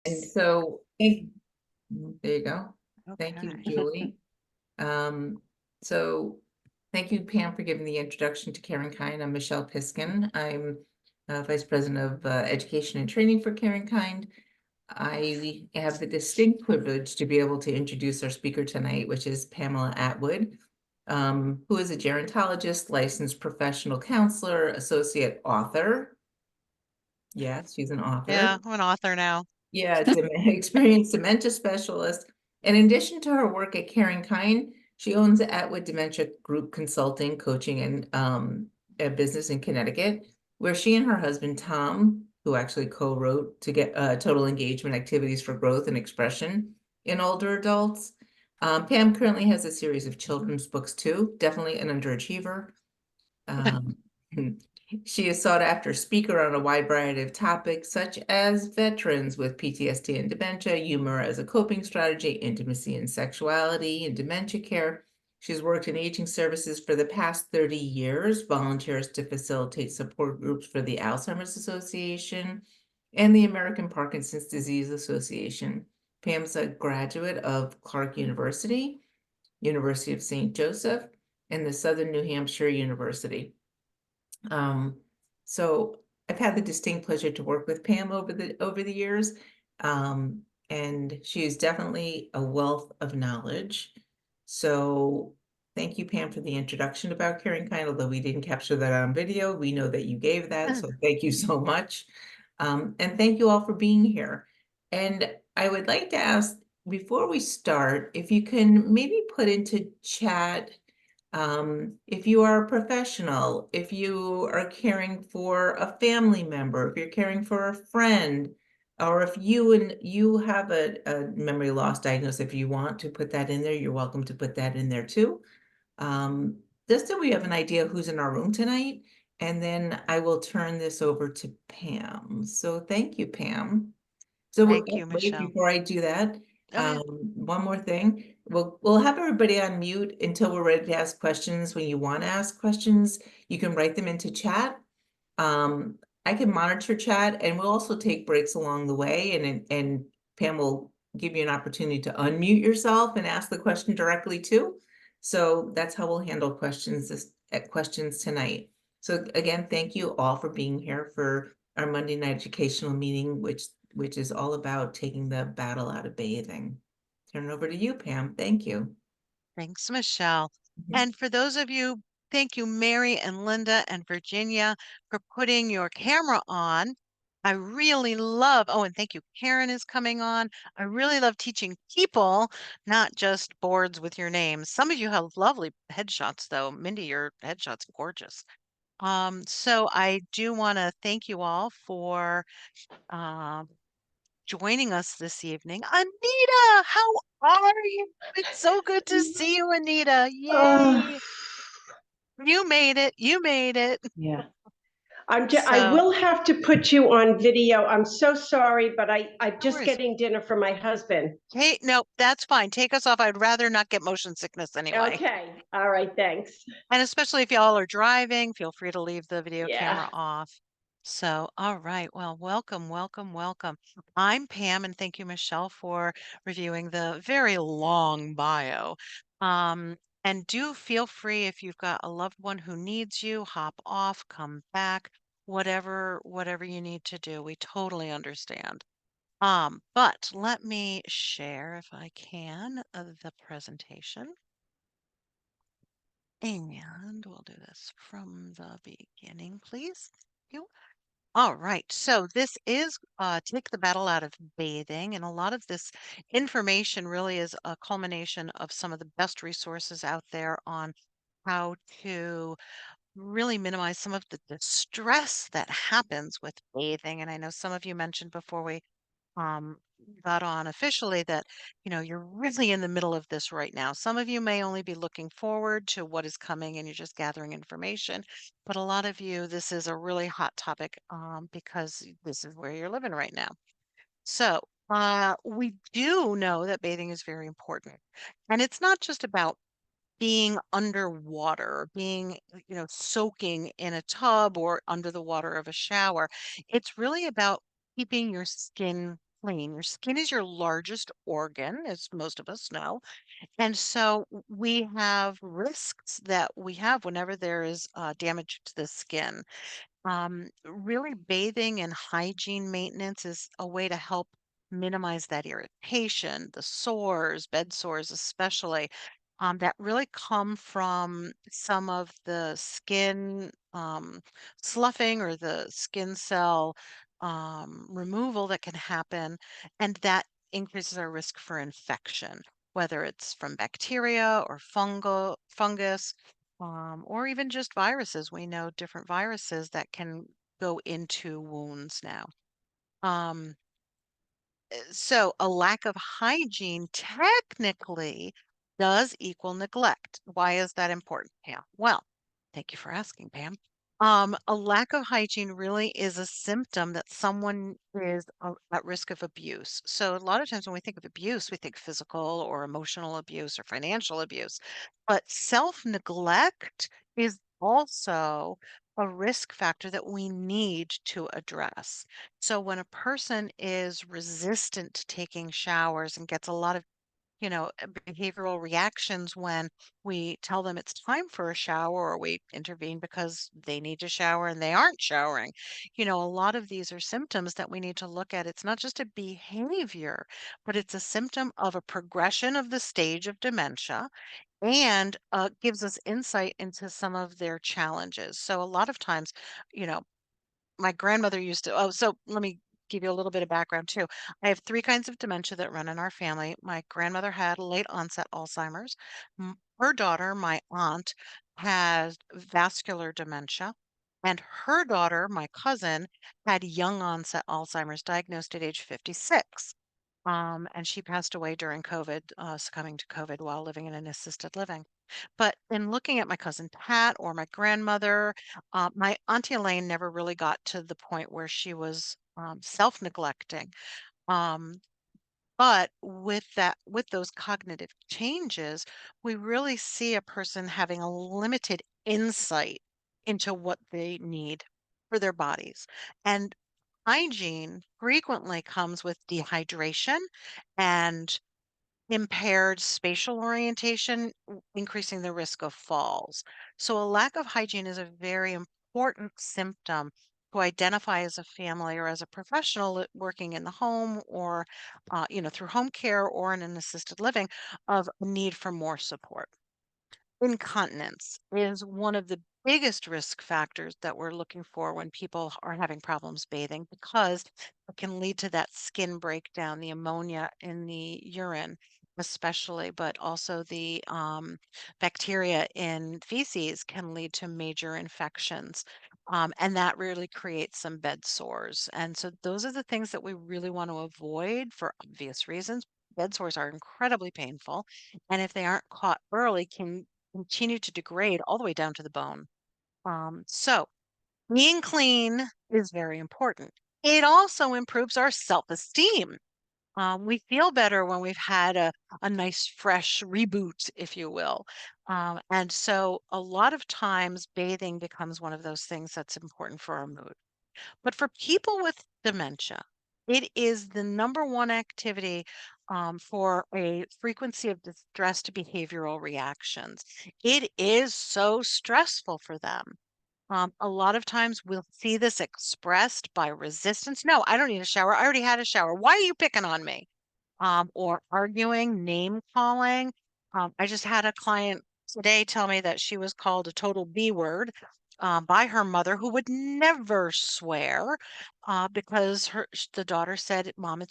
And so, there you go. Thank you, Okay. Julie. Um, so thank you, Pam, for giving the introduction to CaringKind. I'm Michelle Piskin. I'm Vice President of Education and Training for CaringKind. I have the distinct privilege to be able to introduce our speaker tonight, which is Pamela Atwood, who is a gerontologist, licensed professional counselor, associate author. Yes, she's an Yeah, author. I'm an author now. Yeah, experienced dementia specialist. In addition to her work at CaringKind, she owns Atwood Dementia Group Consulting, Coaching, and a business in Connecticut, where she and her husband Tom, who actually co-wrote to get Total Engagement Activities for Growth and Expression in Older Adults. Pam currently has a series of children's books too, definitely an underachiever. Um, she is sought after speaker on a wide variety of topics, such as veterans with PTSD and dementia, humor as a coping strategy, intimacy and sexuality, and dementia care. She's worked in aging services for the past 30 years, volunteers to facilitate support groups for the Alzheimer's Association and the American Parkinson's Disease Association. Pam's a graduate of Clark University, University of St. Joseph, and the Southern New Hampshire University. Um, so I've had the distinct pleasure to work with Pam over the years. And she is definitely a wealth of knowledge. So thank you, Pam, for the introduction about CaringKind, although we didn't capture that on video. We know that you gave that, so thank you so much. And thank you all for being here. And I would like to ask, before we start, if you can maybe put into chat if you are a professional, if you are caring for a family member, if you're caring for a friend, or if you have a memory loss diagnosis, if you want to put that in there, you're welcome to put that in there too. Um, just so we have an idea who's in our room tonight, and then I will turn this over to Pam. So thank you, Pam. So Thank you, wait, Michelle. before I do that, Oh, yeah. one more thing. We'll have everybody on mute until we're ready to ask questions. When you want to ask questions, you can write them into chat. I can monitor chat, and we'll also take breaks along the way, and Pam will give you an opportunity to unmute yourself and ask the question directly too. So that's how we'll handle questions tonight. So again, thank you all for being here for our Monday night educational meeting, which is all about taking the battle out of bathing. Turn it over to you, Pam. Thank you. Thanks, Michelle. Mhm. And for those of you, thank you, Mary and Linda and Virginia, for putting your camera on. I really love, oh, and thank you, Karen is coming on. I really love teaching people, not just boards with your names. Some of you have lovely headshots, though. Mindy, your headshot's gorgeous. So I do want to thank you all for um, joining us this evening. Anita, how are you? It's so good to see you, Anita. Oh, Yay. You made it. You made it. yeah. I So, will have to put you on video. I'm so sorry, but I'm no just worries. getting dinner for my husband. Hey, no, that's fine. Take us off. I'd rather not get motion sickness anyway. Okay. All right. Thanks. And especially if y'all are driving, feel free to leave the video Yeah. camera off. So, all right. Well, welcome, welcome, welcome. I'm Pam, and thank you, Michelle, for reviewing the very long bio. Um, and do feel free if you've got a loved one who needs you, hop off, come back, whatever you need to do. We totally understand. But let me share, if I can, the presentation. And we'll do this from the beginning, please. You. All right. So this is Take the Battle Out of Bathing. And a lot of this information really is a culmination of some of the best resources out there on how to really minimize some of the distress that happens with bathing. And I know some of you mentioned before we um, got on officially that, you're really in the middle of this right now. Some of you may only be looking forward to what is coming and you're just gathering information. But a lot of you, this is a really hot topic because this is where you're living right now. So, we do know that bathing is very important. And it's not just about being underwater, being, soaking in a tub or under the water of a shower. It's really about keeping your skin clean. Your skin is your largest organ, as most of us know. And so we have risks that we have whenever there is damage to the skin. Really bathing and hygiene maintenance is a way to help minimize that irritation, the sores, bed sores especially, that really come from some of the skin sloughing or the skin cell removal that can happen, and that increases our risk for infection, whether it's from bacteria or fungus, or even just viruses. We know different viruses that can go into wounds now. Um, so a lack of hygiene technically does equal neglect. Why is that important, Pam? Well, thank you for asking, Pam. A lack of hygiene really is a symptom that someone is at risk of abuse. So a lot of times when we think of abuse, we think physical or emotional abuse or financial abuse. But self-neglect is also a risk factor that we need to address. So when a person is resistant to taking showers and gets a lot of, behavioral reactions when we tell them it's time for a shower or we intervene because they need to shower and they aren't showering. A lot of these are symptoms that we need to look at. It's not just a behavior, but it's a symptom of a progression of the stage of dementia and gives us insight into some of their challenges. So a lot of times, you know, my grandmother used to so let me give you a little bit of background too. I have 3 kinds of dementia that run in our family. My grandmother had late onset Alzheimer's. Her daughter, my aunt, has vascular dementia, and her daughter, my cousin, had young onset Alzheimer's diagnosed at age 56. And she passed away during COVID, succumbing to COVID while living in an assisted living. But in looking at my cousin Pat or my grandmother, my Auntie Elaine never really got to the point where she was self-neglecting. Um, but with those cognitive changes, we really see a person having a limited insight into what they need for their bodies. And hygiene frequently comes with dehydration and impaired spatial orientation, increasing the risk of falls. So, a lack of hygiene is a very important symptom to identify as a family or as a professional working in the home or, through home care or in an assisted living of a need for more support. Incontinence is one of the biggest risk factors that we're looking for when people are having problems bathing because it can lead to that skin breakdown, the ammonia in the urine, especially, but also the bacteria in feces can lead to major infections. And that really creates some bed sores. And so those are the things that we really want to avoid for obvious reasons. Bed sores are incredibly painful, and if they aren't caught early, can continue to degrade all the way down to the bone. So being clean is very important. It also improves our self-esteem. We feel better when we've had a nice fresh reboot, if you will. And so a lot of times bathing becomes one of those things that's important for our mood. But for people with dementia, it is the number one activity for a frequency of distressed behavioral reactions. It is so stressful for them. A lot of times we'll see this expressed by resistance. No, I don't need a shower. I already had a shower. Why are you picking on me? Or arguing, name calling. I just had a client today tell me that she was called a total B word by her mother, who would never swear because the daughter said, "Mom,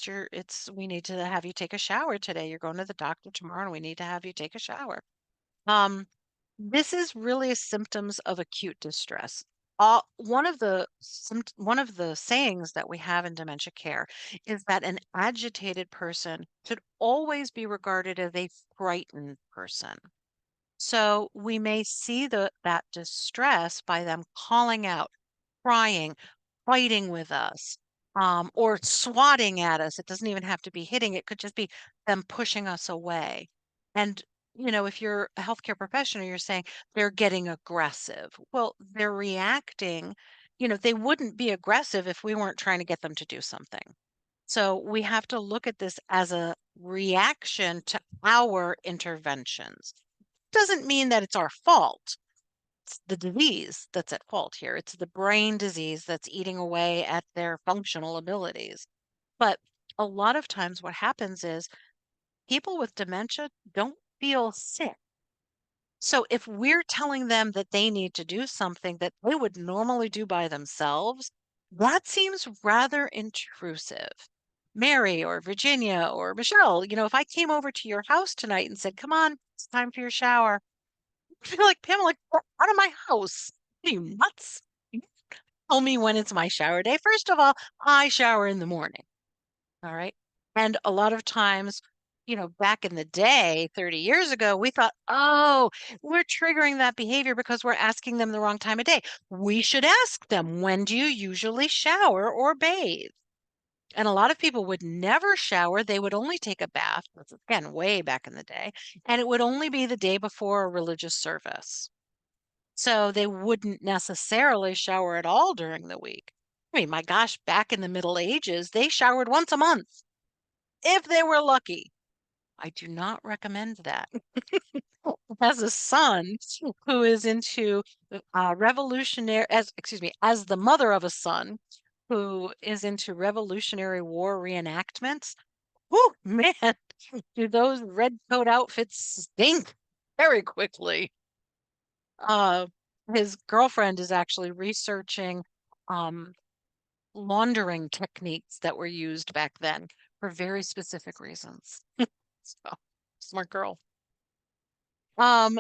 we need to have you take a shower today. You're going to the doctor tomorrow, and we need to have you take a shower." Um, this is really symptoms of acute distress. One of the sayings that we have in dementia care is that an agitated person should always be regarded as a frightened person. So we may see that distress by them calling out, crying, fighting with us, or swatting at us. It doesn't even have to be hitting, it could just be them pushing us away. And, if you're a healthcare professional, you're saying they're getting aggressive. Well, they're reacting. They wouldn't be aggressive if we weren't trying to get them to do something. So we have to look at this as a reaction to our interventions. Doesn't mean that it's our fault. It's the disease that's at fault here. It's the brain disease that's eating away at their functional abilities. But a lot of times what happens is people with dementia don't feel sick. So if we're telling them that they need to do something that they would normally do by themselves, that seems rather intrusive. Mary or Virginia or Michelle, if I came over to your house tonight and said, "Come on, it's time for your shower," I feel like, Pamela, get out of my house. Are you nuts? You tell me when it's my shower day. First of all, I shower in the morning. All right. And a lot of times, back in the day, 30 years ago, we thought, oh, we're triggering that behavior because we're asking them the wrong time of day. We should ask them, when do you usually shower or bathe? And a lot of people would never shower. They would only take a bath, this is, again, way back in the day, and it would only be the day before a religious service. So they wouldn't necessarily shower at all during the week. I mean, my gosh, back in the Middle Ages, they showered once a month if they were lucky. I do not recommend that. As a son who is into as the mother of a son who is into Revolutionary War reenactments, oh man, do those red coat outfits stink very quickly. Uh, his girlfriend is actually researching um, laundering techniques that were used back then for very specific reasons. So, smart girl. Um,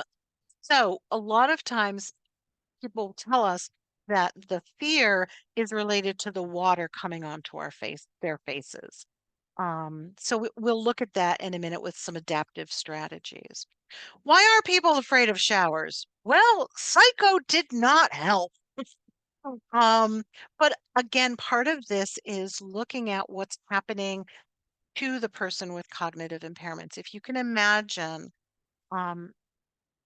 so a lot of times people tell us that the fear is related to the water coming onto their faces. So we'll look at that in a minute with some adaptive strategies. Why are people afraid of showers? Well, Psycho did not help. Um, but again, part of this is looking at what's happening to the person with cognitive impairments. If you can imagine, um,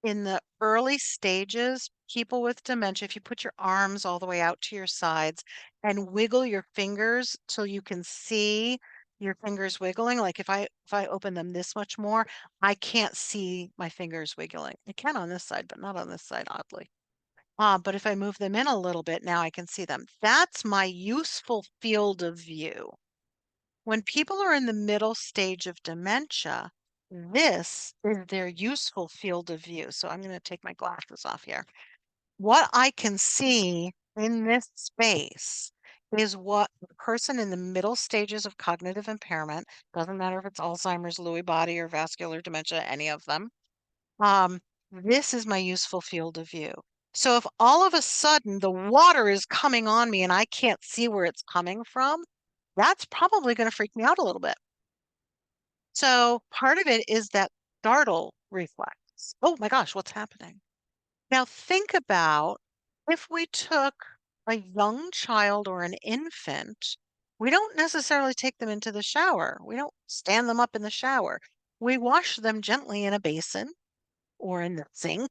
in the early stages, people with dementia, if you put your arms all the way out to your sides and wiggle your fingers till you can see your fingers wiggling, like if I open them this much more, I can't see my fingers wiggling. I can on this side, but not on this side, oddly. But if I move them in a little bit, now I can see them. That's my useful field of view. When people are in the middle stage of dementia, this is their useful field of view. So I'm going to take my glasses off here. What I can see in this space is what the person in the middle stages of cognitive impairment, doesn't matter if it's Alzheimer's, Lewy body, or vascular dementia, any of them, um, this is my useful field of view. So if all of a sudden the water is coming on me and I can't see where it's coming from, that's probably going to freak me out a little bit. So part of it is that startle reflex. Oh my gosh, what's happening? Now think about if we took a young child or an infant, we don't necessarily take them into the shower. We don't stand them up in the shower. We wash them gently in a basin or in the sink,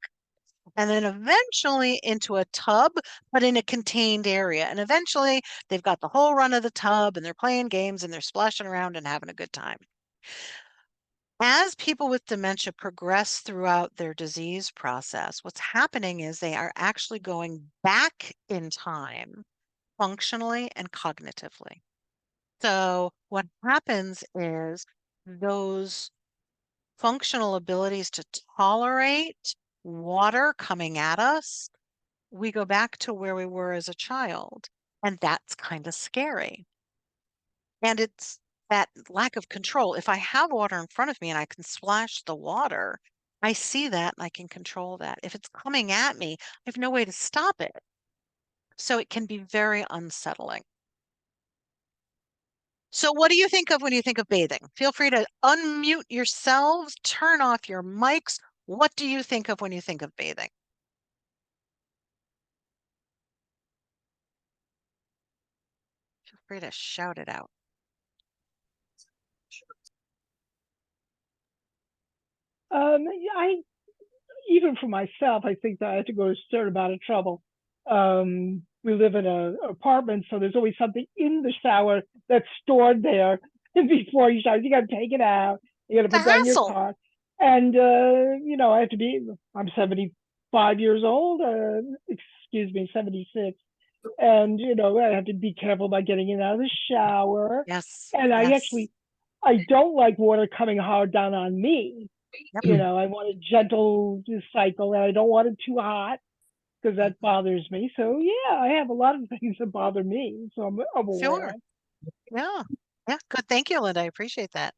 and then eventually into a tub, but in a contained area. And eventually they've got the whole run of the tub and they're playing games and they're splashing around and having a good time. As people with dementia progress throughout their disease process, what's happening is they are actually going back in time functionally and cognitively. So what happens is those functional abilities to tolerate water coming at us, we go back to where we were as a child. And that's kind of scary. And it's that lack of control. If I have water in front of me and I can splash the water, I see that and I can control that. If it's coming at me, I have no way to stop it. So it can be very unsettling. So what do you think of when you think of bathing? Feel free to unmute yourselves, turn off your mics. What do you think of when you think of bathing? Feel free to shout it out. I even for myself, I think that I had to go to a certain amount of trouble. we live in an apartment, so there's always something in the shower that's stored there. And before you shower, you got to take it out. You got to It's a put that in your hassle. car. And, I have to I'm 75 years old, excuse me, 76. And, I have to be careful about getting in and out of the shower. Yes. And Yes. I don't like water coming hard down on me. Yep. I want a gentle cycle, and I don't want it too hot because that bothers me. So yeah, I have a lot of things that bother me. So I'm Sure. aware. Yeah. Yeah. Good. Thank you, Linda. I appreciate that.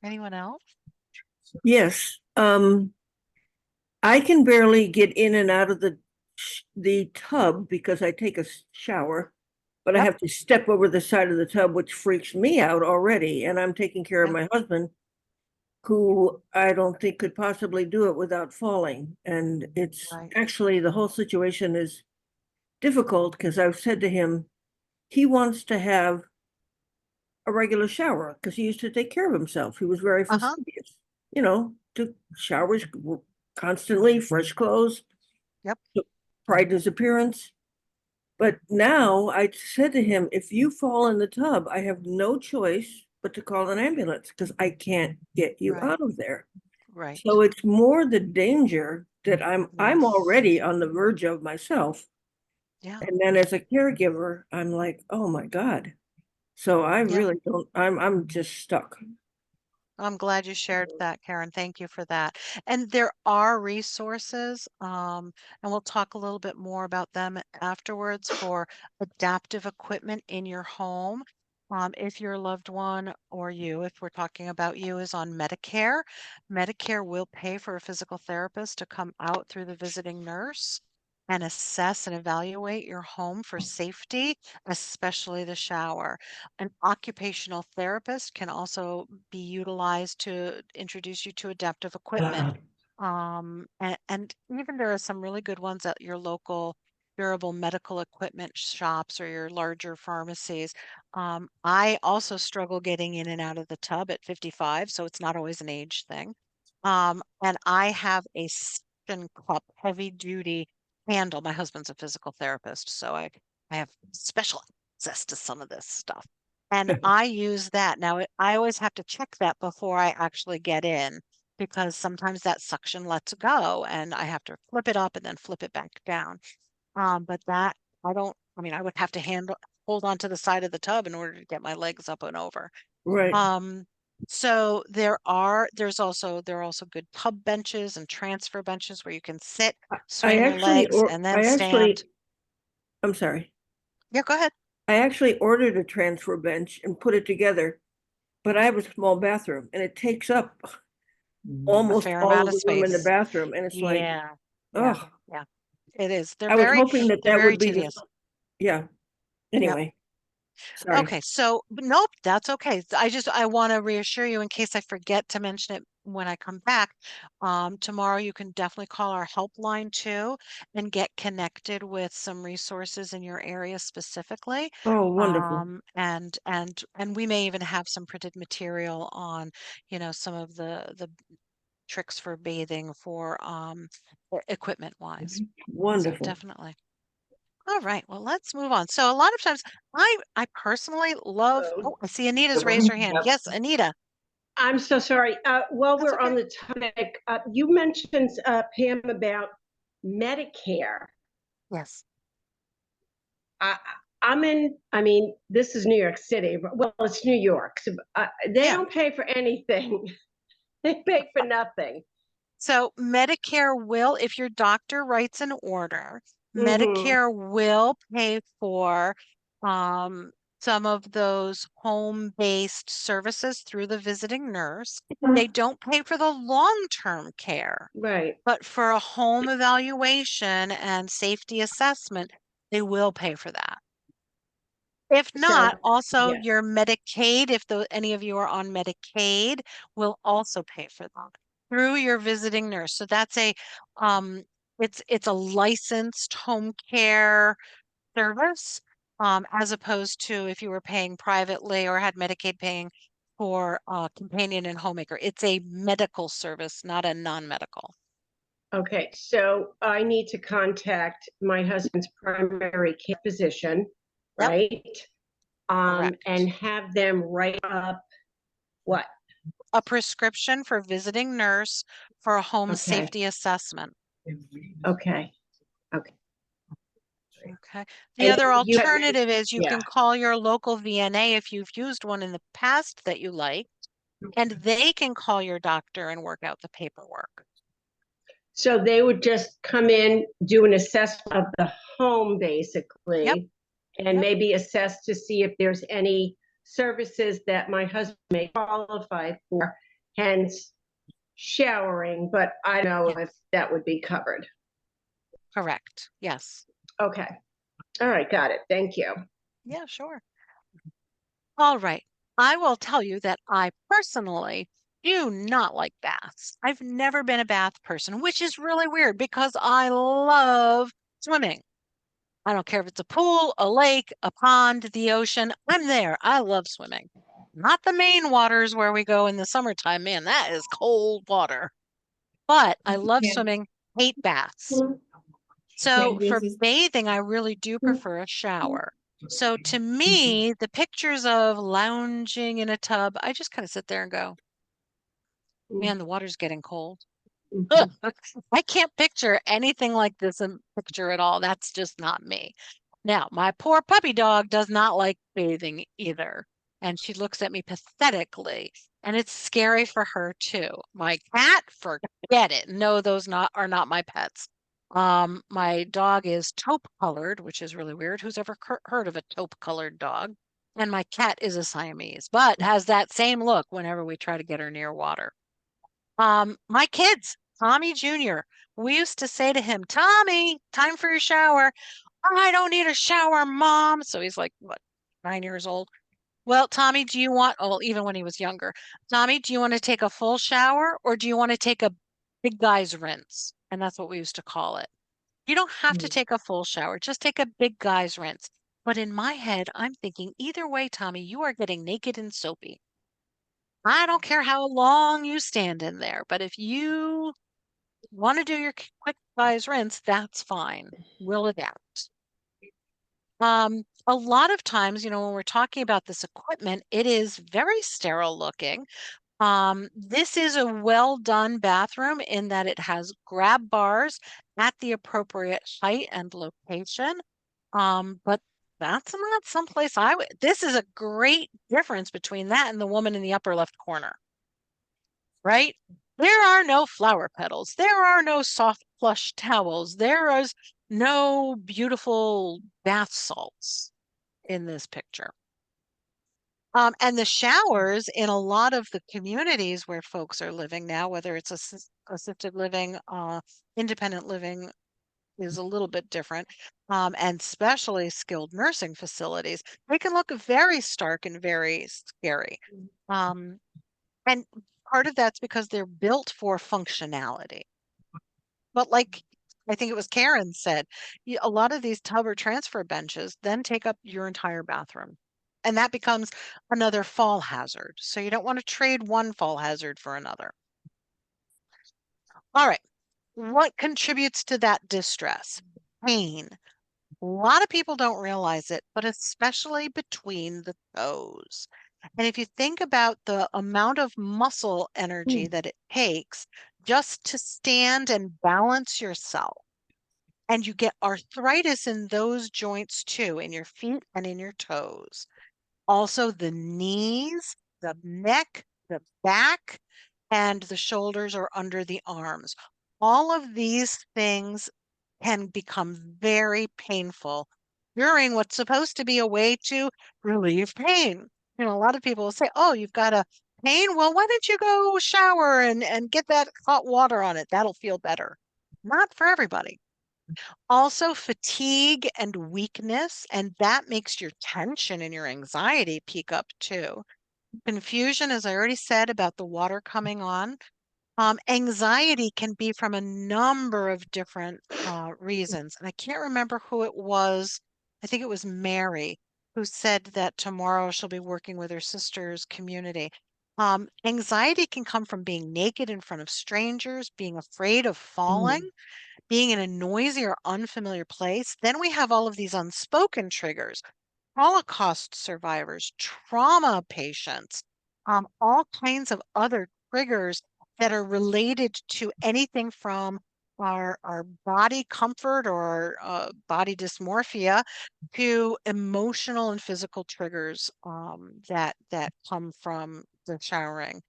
Anyone else? Yes. I can barely get in and out of the tub because I take a shower, but I Yep. have to step over the side of the tub, which freaks me out already. And I'm taking care of Yep. my husband, who I don't think could possibly do it without falling. And it's Right. actually, the whole situation is difficult because I've said to him, he wants to have a regular shower because he used to take care of himself. He was very Uh-huh. fastidious, took showers constantly, fresh clothes, Yep. took pride in his appearance. But now I said to him, if you fall in the tub, I have no choice but to call an ambulance because I can't get you Right. out of there. Right. So it's more the danger that I'm Yes. already on the verge of myself. Yeah. And then as a caregiver, I'm like, oh my God. So I Yeah. really don't, I'm just stuck. I'm glad you shared that, Karen. Thank you for that. And there are resources, and we'll talk a little bit more about them afterwards for adaptive equipment in your home. If your loved one or you, if we're talking about you, is on Medicare, Medicare will pay for a physical therapist to come out through the visiting nurse and assess and evaluate your home for safety, especially the shower. An occupational therapist can also be utilized to introduce you to adaptive equipment. And even there are some really good ones at your local durable medical equipment shops or your larger pharmacies. I also struggle getting in and out of the tub at 55, so it's not always an age thing. And I have a suction cup, heavy duty handle. My husband's a physical therapist, so I have special access to some of this stuff. And I use that. Now, I always have to check that before I actually get in because sometimes that suction lets go and I have to flip it up and then flip it back down. But that I would have to hold on to the side of the tub in order to get my legs up and over. Right. So there are also good tub benches and transfer benches where you can sit, swing your legs, and then stand. I'm sorry. Yeah, go ahead. I actually ordered a transfer bench and put it together, but I have a small bathroom and it takes up A almost fair all amount of of the room in the space. bathroom. And it's like, Yeah, yeah, oh, yeah. It is. I was hoping that They're that very would be the, tedious. yeah. Yep. Anyway, sorry. Okay, so but nope, that's okay. I want to reassure you in case I forget to mention it when I come back. Tomorrow you can definitely call our helpline too and get connected with some resources in your area specifically. Oh, wonderful. And we may even have some printed material on, some of the tricks for bathing for equipment wise. So Wonderful. definitely. All right, well, let's move on. So a lot of times I personally love, oh, I see Anita's raised her hand. Yes, Anita. I'm so sorry. While That's we're on okay. the topic, you mentioned, Pam, about Medicare. Yes. I, this is New York City, but well, it's New York. So, they Yeah. don't pay for anything. They pay for nothing. So Medicare will, if your doctor writes an order, Mm-hmm. Medicare will pay for um, some of those home-based services through the visiting nurse. They don't pay for the long-term care, Right. but for a home evaluation and safety assessment, they will pay for that. If So, not, also yes. your Medicaid, if any of you are on Medicaid, will also pay for that through your visiting nurse. So that's um, it's a licensed home care service, as opposed to if you were paying privately or had Medicaid paying for companion and homemaker. It's a medical service, not a non-medical. Okay, so I need to contact my husband's primary care physician, Yep. right? Correct. And have them write up what? A prescription for visiting nurse for a home Okay. safety assessment. Okay, okay. Okay. The And other you had alternative is you yeah. can call your local VNA if you've used one in the past that you like, and they can call your doctor and work out the paperwork. So they would just come in, do an assessment of the home, basically, and Yep. maybe assess to see if there's any services that my husband may qualify for, hence showering, but I don't know Yeah. if that would be covered. Correct. Yes. Okay. All right, got it. Thank you. Yeah, sure. All right. I will tell you that I personally do not like baths. I've never been a bath person, which is really weird because I love swimming. I don't care if it's a pool, a lake, a pond, the ocean. I'm there. I love swimming. Not the main waters where we go in the summertime. Man, that is cold water. But I love Yeah. swimming, hate baths. So this for is- bathing, I really do prefer a shower. So to me, the pictures of lounging in a tub, I just kind of sit there and go, man, the water's getting cold. Ugh, I can't picture anything like this in picture at all. That's just not me. Now, my poor puppy dog does not like bathing either. And she looks at me pathetically. And it's scary for her too. My cat, forget it. No, those are not my pets. My dog is taupe colored, which is really weird. Who's ever heard of a taupe colored dog? And my cat is a Siamese, but has that same look whenever we try to get her near water. My kids, Tommy Jr., we used to say to him, Tommy, time for your shower. I don't need a shower, Mom. So he's like, what, 9 years old? Well, Tommy, do you want, oh, even when he was younger, Tommy, do you want to take a full shower or do you want to take a big guy's rinse? And that's what we used to call it. You don't have to take a full shower, just take a big guy's rinse. But in my head, I'm thinking, either way, Tommy, you are getting naked and soapy. I don't care how long you stand in there, but if you want to do your quick guy's rinse, that's fine. We'll adapt. A lot of times, when we're talking about this equipment, it is very sterile looking. This is a well done bathroom in that it has grab bars at the appropriate height and location. But that's not someplace I would. This is a great difference between that and the woman in the upper left corner, right? There are no flower petals. There are no soft plush towels. There is no beautiful bath salts in this picture. And the showers in a lot of the communities where folks are living now, whether it's assisted living, independent living is a little bit different, and especially skilled nursing facilities, they can look very stark and very scary. And part of that's because they're built for functionality. But like I think it was Karen said, a lot of these tub or transfer benches then take up your entire bathroom. And that becomes another fall hazard. So you don't want to trade one fall hazard for another. All right. What contributes to that distress? Pain. A lot of people don't realize it, but especially between the toes. And if you think about the amount of muscle energy that it takes just to stand and balance yourself, and you get arthritis in those joints too, in your feet and in your toes. Also, the knees, the neck, the back, and the shoulders or under the arms. All of these things can become very painful during what's supposed to be a way to relieve pain. A lot of people will say, oh, you've got a pain. Well, why don't you go shower and get that hot water on it? That'll feel better. Not for everybody. Also, fatigue and weakness, and that makes your tension and your anxiety peak up too. Confusion, as I already said, about the water coming on. Anxiety can be from a number of different reasons. And I can't remember who it was. I think it was Mary who said that tomorrow she'll be working with her sister's community. Anxiety can come from being naked in front of strangers, being afraid of falling, being in a noisy or unfamiliar place. Then we have all of these unspoken triggers, Holocaust survivors, trauma patients, all kinds of other triggers that are related to anything from our body comfort or body dysmorphia to emotional and physical triggers that come from the showering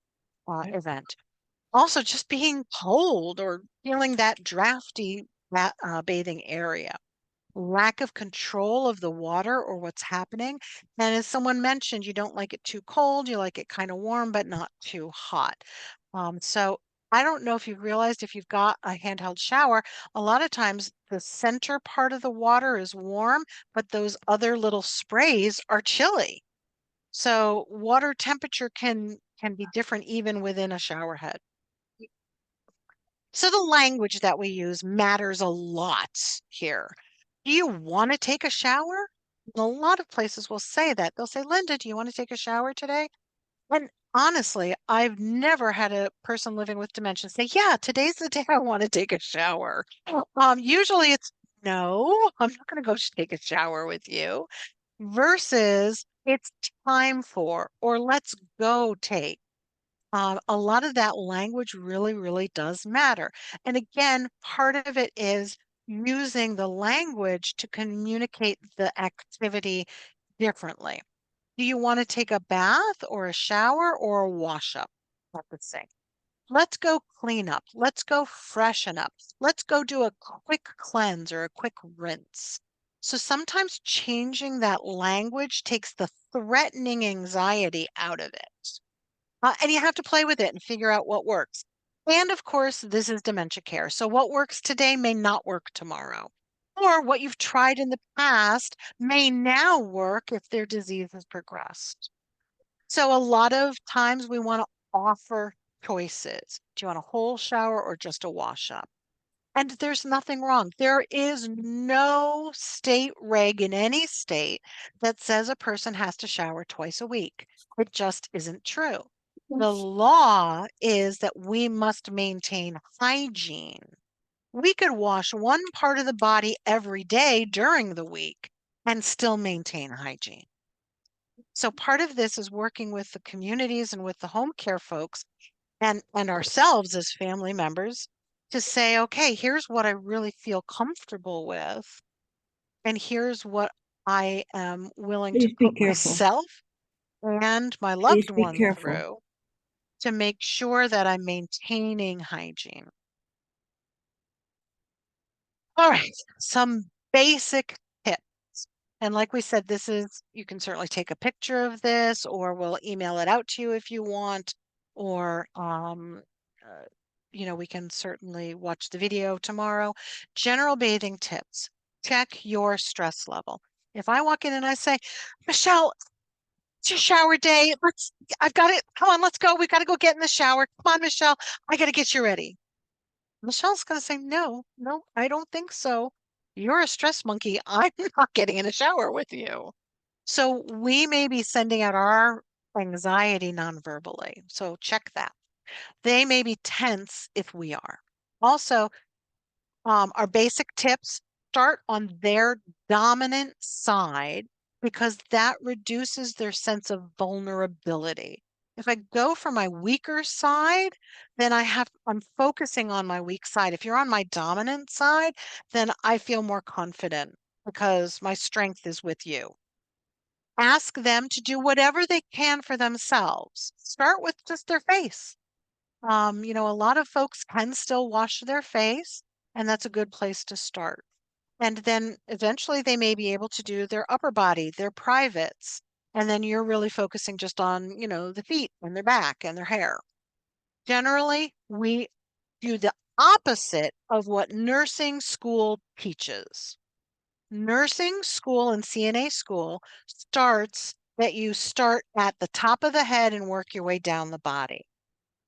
event. Also, just being cold or feeling that drafty bathing area, lack of control of the water or what's happening. And as someone mentioned, you don't like it too cold, you like it kind of warm, but not too hot. So I don't know if you've realized if you've got a handheld shower, a lot of times the center part of the water is warm, but those other little sprays are chilly. So water temperature can be different even within a shower head. So the language that we use matters a lot here. Do you want to take a shower? A lot of places will say that. They'll say, Linda, do you want to take a shower today? And honestly, I've never had a person living with dementia say, yeah, today's the day I want to take a shower. Usually it's, no, I'm not going to go take a shower with you, versus it's time for, or let's go take. A lot of that language really, really does matter. And again, part of it is using the language to communicate the activity differently. Do you want to take a bath or a shower or a wash up at the sink? Let's go clean up. Let's go freshen up. Let's go do a quick cleanse or a quick rinse. So sometimes changing that language takes the threatening anxiety out of it. And you have to play with it and figure out what works. And of course, this is dementia care. So what works today may not work tomorrow. Or what you've tried in the past may now work if their disease has progressed. So a lot of times we want to offer choices. Do you want a whole shower or just a wash up? And there's nothing wrong. There is no state reg in any state that says a person has to shower twice a week. It just isn't true. The law is that we must maintain hygiene. We could wash one part of the body every day during the week and still maintain hygiene. So part of this is working with the communities and with the home care folks and ourselves as family members to say, okay, here's what I really feel comfortable with, and here's what I am willing to Please be put careful. myself and my Please loved be one careful. through to make sure that I'm maintaining hygiene. All right, some basic tips. And like we said, this is, you can certainly take a picture of this, or we'll email it out to you if you want, or, we can certainly watch the video tomorrow. General bathing tips. Check your stress level. If I walk in and I say, Michelle, it's your shower day. I've got it. Come on, let's go. We got to go get in the shower. Come on, Michelle. I got to get you ready. Michelle's going to say, no, I don't think so. You're a stress monkey. I'm not getting in a shower with you. So we may be sending out our anxiety non-verbally. So check that. They may be tense if we are. Also, our basic tips start on their dominant side because that reduces their sense of vulnerability. If I go for my weaker side, then I'm focusing on my weak side. If you're on my dominant side, then I feel more confident because my strength is with you. Ask them to do whatever they can for themselves. Start with just their face. A lot of folks can still wash their face, and that's a good place to start. And then eventually they may be able to do their upper body, their privates. And then you're really focusing just on, the feet and their back and their hair. Generally, we do the opposite of what nursing school teaches. Nursing school and CNA school starts that you start at the top of the head and work your way down the body.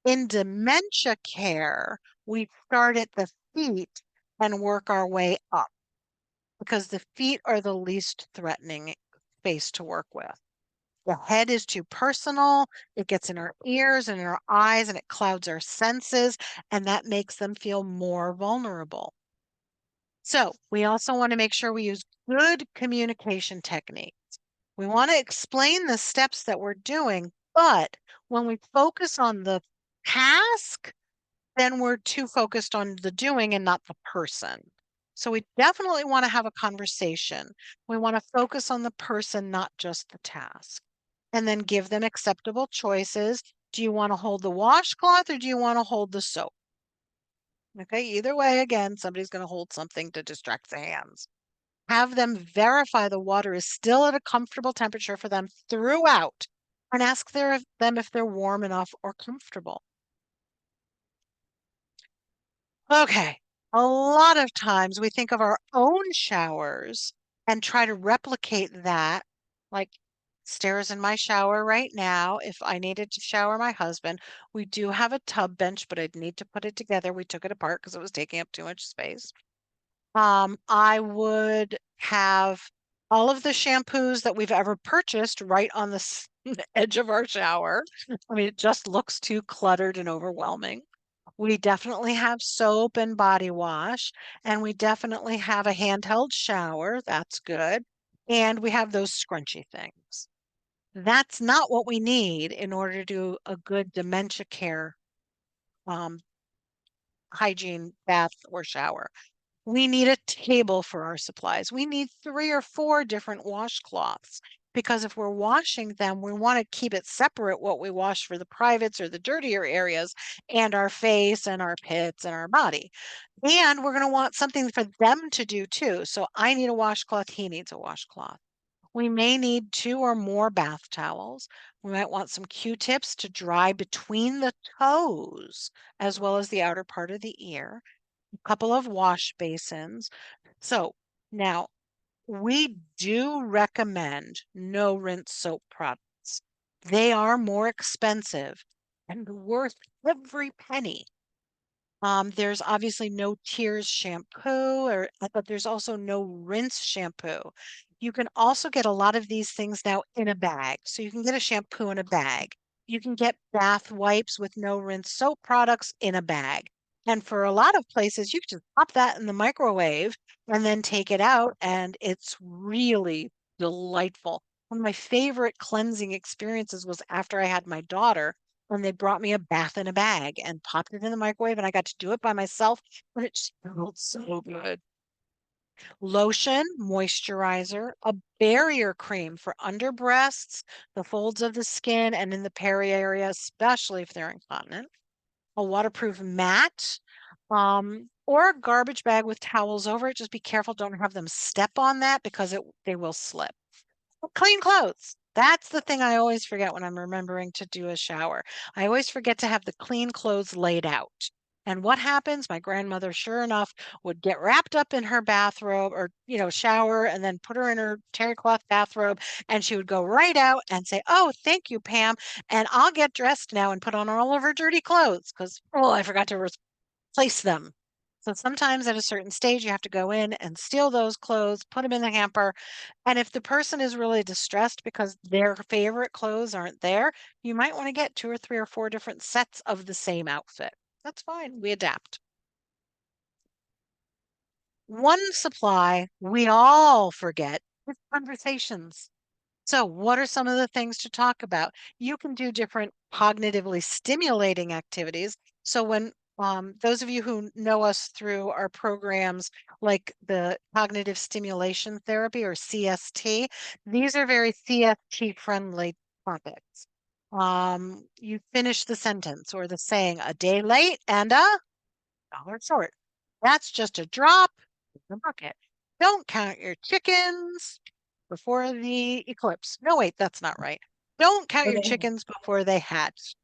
In dementia care, we start at the feet and work our way up because the feet are the least threatening space to work with. The head is too personal. It gets in our ears and in our eyes, and it clouds our senses, and that makes them feel more vulnerable. So we also want to make sure we use good communication techniques. We want to explain the steps that we're doing, but when we focus on the task, then we're too focused on the doing and not the person. So we definitely want to have a conversation. We want to focus on the person, not just the task, and then give them acceptable choices. Do you want to hold the washcloth or do you want to hold the soap? Okay, either way, again, somebody's going to hold something to distract the hands. Have them verify the water is still at a comfortable temperature for them throughout, and ask them if they're warm enough or comfortable. Okay, a lot of times we think of our own showers and try to replicate that, like stairs in my shower right now. If I needed to shower my husband, we do have a tub bench, but I'd need to put it together. We took it apart because it was taking up too much space. I would have all of the shampoos that we've ever purchased right on the the edge of our shower. I mean, it just looks too cluttered and overwhelming. We definitely have soap and body wash, and we definitely have a handheld shower. That's good. And we have those scrunchy things. That's not what we need in order to do a good dementia care um, hygiene bath or shower. We need a table for our supplies. We need 3 or 4 different washcloths because if we're washing them, we want to keep it separate what we wash for the privates or the dirtier areas and our face and our pits and our body. And we're going to want something for them to do too. So I need a washcloth, he needs a washcloth. We may need 2 or more bath towels. We might want some Q-tips to dry between the toes as well as the outer part of the ear, a couple of wash basins. So now we do recommend no rinse soap products. They are more expensive and worth every penny. There's obviously no Tears shampoo, but there's also no rinse shampoo. You can also get a lot of these things now in a bag. So you can get a shampoo in a bag. You can get bath wipes with no rinse soap products in a bag. And for a lot of places, you can just pop that in the microwave and then take it out, and it's really delightful. One of my favorite cleansing experiences was after I had my daughter and they brought me a bath in a bag and popped it in the microwave, and I got to do it by myself, and it smelled so good. Lotion, moisturizer, a barrier cream for under breasts, the folds of the skin, and in the peri area, especially if they're incontinent. A waterproof mat, or a garbage bag with towels over it. Just be careful, don't have them step on that because they will slip. Clean clothes. That's the thing I always forget when I'm remembering to do a shower. I always forget to have the clean clothes laid out. And what happens? My grandmother, sure enough, would get wrapped up in her bathrobe or, shower and then put her in her terry cloth bathrobe. And she would go right out and say, "Oh, thank you, Pam. And I'll get dressed now and put on all of her dirty clothes because, oh, I forgot to replace them." So sometimes at a certain stage, you have to go in and steal those clothes, put them in the hamper. And if the person is really distressed because their favorite clothes aren't there, you might want to get 2 or 3 or 4 different sets of the same outfit. That's fine. We adapt. One supply we all forget is conversations. So, what are some of the things to talk about? You can do different cognitively stimulating activities. So, when those of you who know us through our programs like the cognitive stimulation therapy or CST, these are very CST friendly topics. You finish the sentence or the saying, "A day late and a dollar short." That's just a drop in the bucket. Don't count your chickens before the eclipse. No, wait, that's not right. Don't count your chickens before they hatch.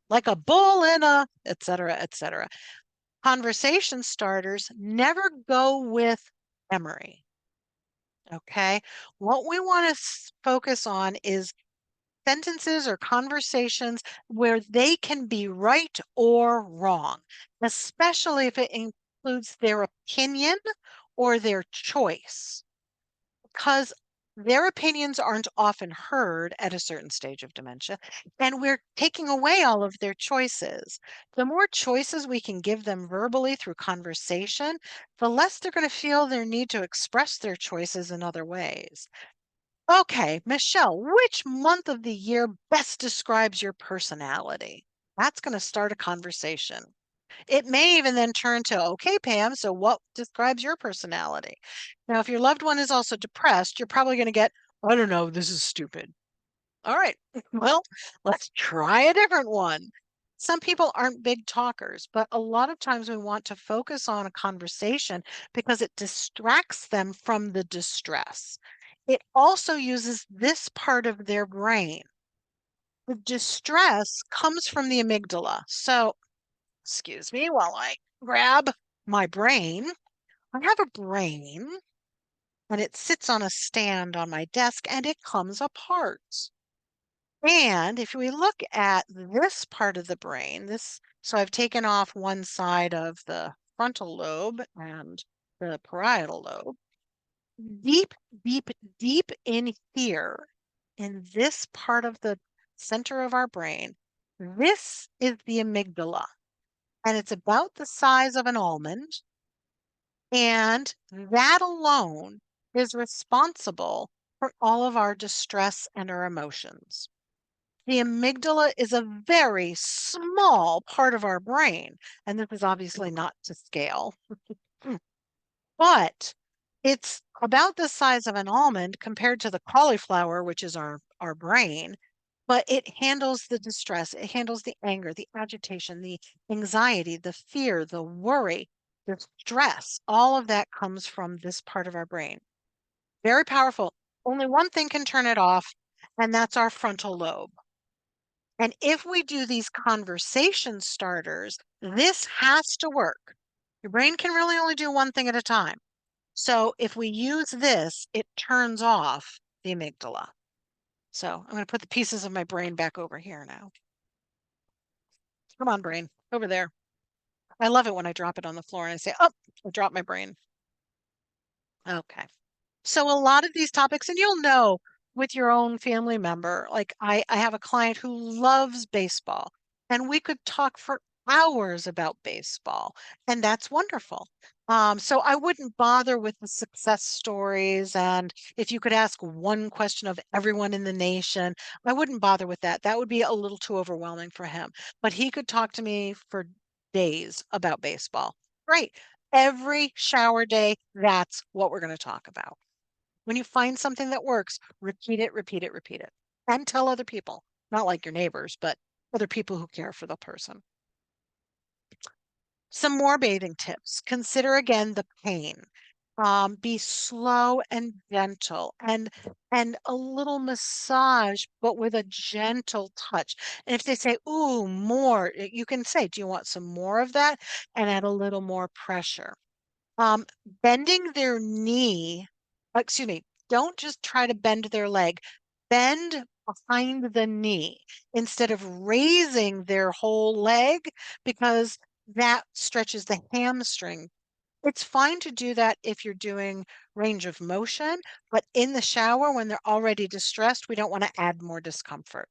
Like a bull in a, et cetera, et cetera. Conversation starters never go with memory. Okay. What we want to focus on is sentences or conversations where they can be right or wrong, especially if it includes their opinion or their choice. Because Their opinions aren't often heard at a certain stage of dementia, and we're taking away all of their choices. The more choices we can give them verbally through conversation, the less they're going to feel their need to express their choices in other ways. Okay, Michelle, which month of the year best describes your personality? That's going to start a conversation. It may even then turn to, okay, Pam, so what describes your personality? Now, if your loved one is also depressed, you're probably going to get, I don't know, this is stupid. All right, well, let's try a different one. Some people aren't big talkers, but a lot of times we want to focus on a conversation because it distracts them from the distress. It also uses this part of their brain. The distress comes from the amygdala. So, excuse me while I grab my brain. I have a brain and it sits on a stand on my desk and it comes apart. And if we look at this part of the brain, so I've taken off one side of the frontal lobe and the parietal lobe. Deep, deep, deep in here, in this part of the center of our brain, this is the amygdala. And it's about the size of an almond. And that alone is responsible for all of our distress and our emotions. The amygdala is a very small part of our brain, and this is obviously not to scale, but it's about the size of an almond compared to the cauliflower, which is our brain, but it handles the distress, it handles the anger, the agitation, the anxiety, the fear, the worry, the stress. All of that comes from this part of our brain. Very powerful. Only one thing can turn it off, and that's our frontal lobe. And if we do these conversation starters, this has to work. Your brain can really only do one thing at a time. So if we use this, it turns off the amygdala. So I'm going to put the pieces of my brain back over here now. Come on, brain, over there. I love it when I drop it on the floor and I say, oh, I dropped my brain. Okay. So a lot of these topics, and you'll know with your own family member, like I have a client who loves baseball, and we could talk for hours about baseball, and that's wonderful. So I wouldn't bother with the success stories, and if you could ask one question of everyone in the nation, I wouldn't bother with that. That would be a little too overwhelming for him. But he could talk to me for days about baseball. Great. Every shower day, that's what we're going to talk about. When you find something that works, repeat it, repeat it, repeat it. And tell other people, not like your neighbors, but other people who care for the person. Some more bathing tips. Consider again the pain. Be slow and gentle and a little massage, but with a gentle touch. And if they say, ooh, more, you can say, do you want some more of that? And add a little more pressure. Bending their knee, excuse me, don't just try to bend their leg, bend behind the knee instead of raising their whole leg because that stretches the hamstring. It's fine to do that if you're doing range of motion, but in the shower when they're already distressed, we don't want to add more discomfort.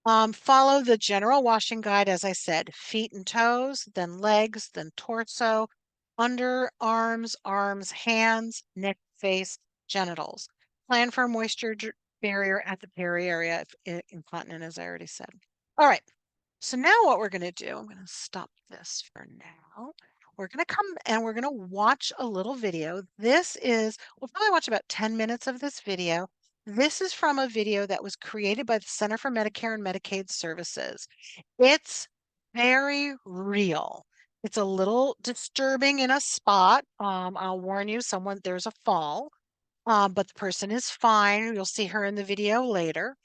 Follow the general washing guide, as I said, feet and toes, then legs, then torso, underarms, arms, hands, neck, face, genitals. Plan for a moisture barrier at the peri area if incontinent, as I already said. All right. So now what we're going to do, I'm going to stop this for now. We're going to come and we're going to watch a little video. We'll probably watch about 10 minutes of this video. This is from a video that was created by the Center for Medicare and Medicaid Services. It's very real. It's a little disturbing in a spot. I'll warn you, there's a fall, but the person is fine. You'll see her in the video later.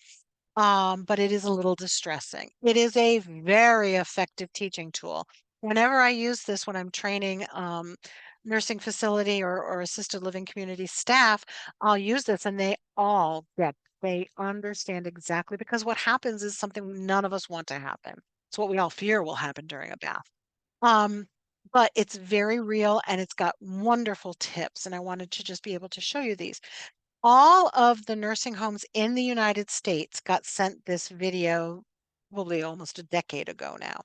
But it is a little distressing. It is a very effective teaching tool. Whenever I use this when I'm training nursing facility or assisted living community staff, I'll use this and they understand exactly because what happens is something none of us want to happen. It's what we all fear will happen during a bath. But it's very real and it's got wonderful tips. And I wanted to just be able to show you these. all of the nursing homes in the United States got sent this video probably almost a decade ago now.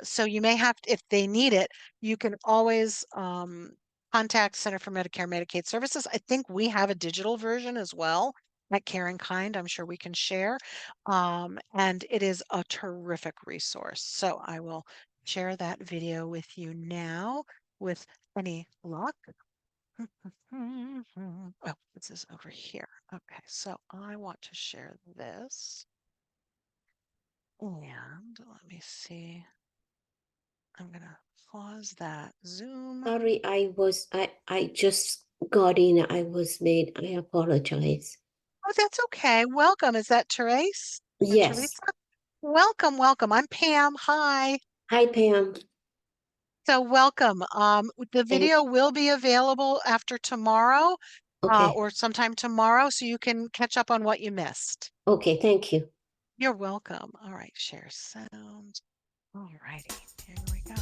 So you may have to, if they need it, you can always contact Center for Medicare and Medicaid Services. I think we have a digital version as well at CaringKind. I'm sure we can share. And it is a terrific resource. So I will share that video with you now with any luck. Oh, this is over here. Okay, so I want to share this. And let me see. I'm gonna pause that Zoom. Sorry, I just got in. I was late. I apologize. Oh, that's okay. Welcome. Is that Therese? Or Yes. Teresa? Welcome, welcome. I'm Pam. Hi. Hi, Pam. So welcome. The video will be available after tomorrow, Okay. or sometime tomorrow, so you can catch up on what you missed. Okay, thank you. You're welcome. All right, share sound. All righty, here we go.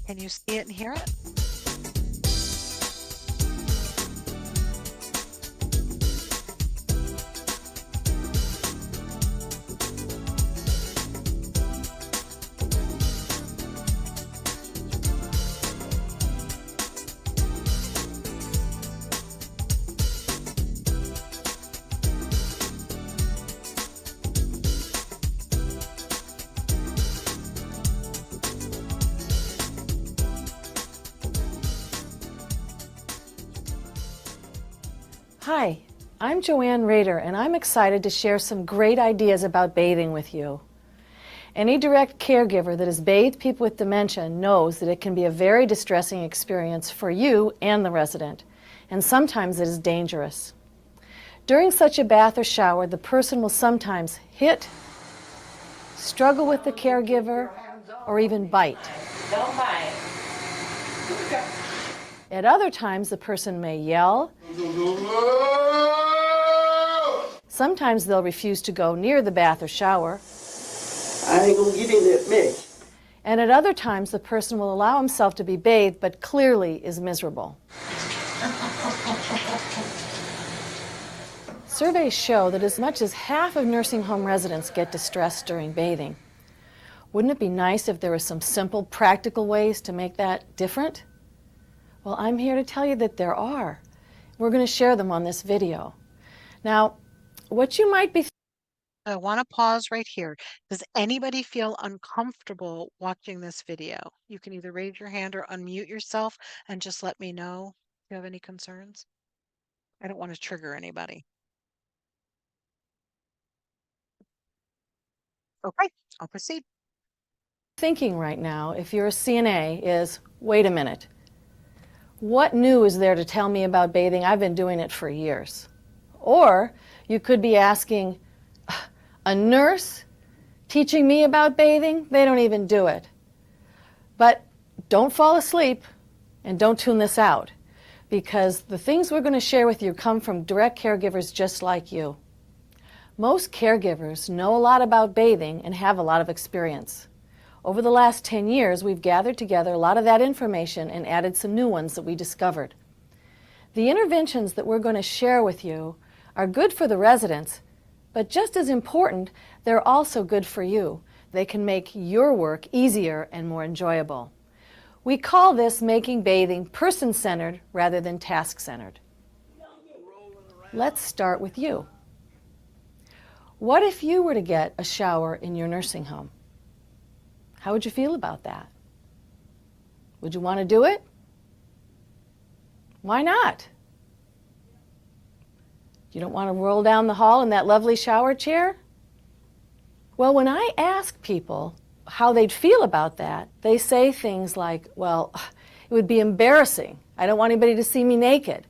Can you see it and hear it? Hi, I'm Joanne Rader, and I'm excited to share some great ideas about bathing with you. Any direct caregiver that has bathed people with dementia knows that it can be a very distressing experience for you and the resident, and sometimes it is dangerous. During such a bath or shower, the person will sometimes hit, struggle with the caregiver, or even bite. Don't bite. At other times, the person may yell. Sometimes they'll refuse to go near the bath or shower. I ain't gonna get in that mess. And at other times, the person will allow himself to be bathed, but clearly is miserable. Surveys show that as much as half of nursing home residents get distressed during bathing. Wouldn't it be nice if there were some simple, practical ways to make that different? Well, I'm here to tell you that there are. We're going to share them on this video. Now, what you might be I want to pause right here. Does anybody feel uncomfortable watching this video? You can either raise your hand or unmute yourself and just let me know if you have any concerns. I don't want to trigger anybody. Okay, I'll proceed. thinking right now, if you're a CNA, is, wait a minute. What new is there to tell me about bathing? I've been doing it for years. Or you could be asking, a nurse teaching me about bathing? They don't even do it. But don't fall asleep and don't tune this out, because the things we're going to share with you come from direct caregivers just like you. Most caregivers know a lot about bathing and have a lot of experience. Over the last 10 years, we've gathered together a lot of that information and added some new ones that we discovered. The interventions that we're going to share with you are good for the residents, but just as important, they're also good for you. They can make your work easier and more enjoyable. We call this making bathing person-centered rather than task-centered. Let's start with you. What if you were to get a shower in your nursing home? How would you feel about that? Would you want to do it? Why not? You don't want to roll down the hall in that lovely shower chair? Well, when I ask people how they'd feel about that, they say things like, well, it would be embarrassing. I don't want anybody to see me naked.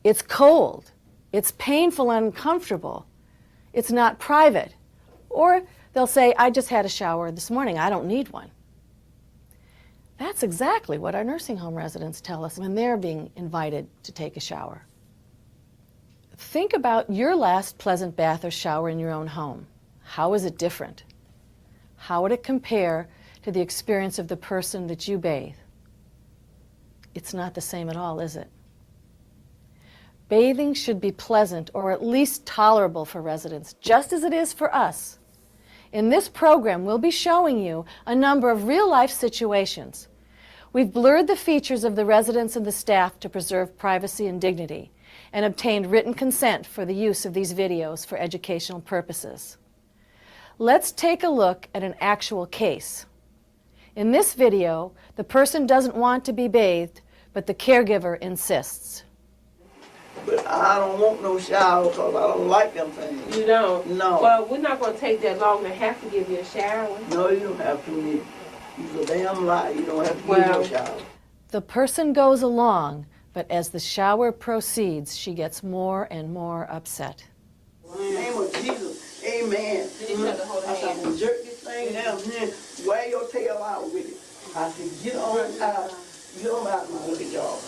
It's cold. It's painful and uncomfortable. It's not private. Or they'll say, I just had a shower this morning. I don't need one. That's exactly what our nursing home residents tell us when they're being invited to take a shower. Think about your last pleasant bath or shower in your own home. How is it different? How would it compare to the experience of the person that you bathe? It's not the same at all, is it? Bathing should be pleasant or at least tolerable for residents, just as it is for us. In this program, we'll be showing you a number of real-life situations. We've blurred the features of the residents and the staff to preserve privacy and dignity, and obtained written consent for the use of these videos for educational purposes. Let's take a look at an actual case. In this video, the person doesn't want to be bathed, but the caregiver insists. But I don't want no shower because I don't like them things. You don't? No. Well, we're not going to take that long to have to give you a shower. No, you don't have to. You're a damn lie. You don't have to give no shower. The person goes along, but as the shower proceeds, she gets more and more upset. In the name of Jesus, amen. I said, I'm going to jerk this thing down and then wear your tail out with it. I said, get on out. Get on out of my look at y'all.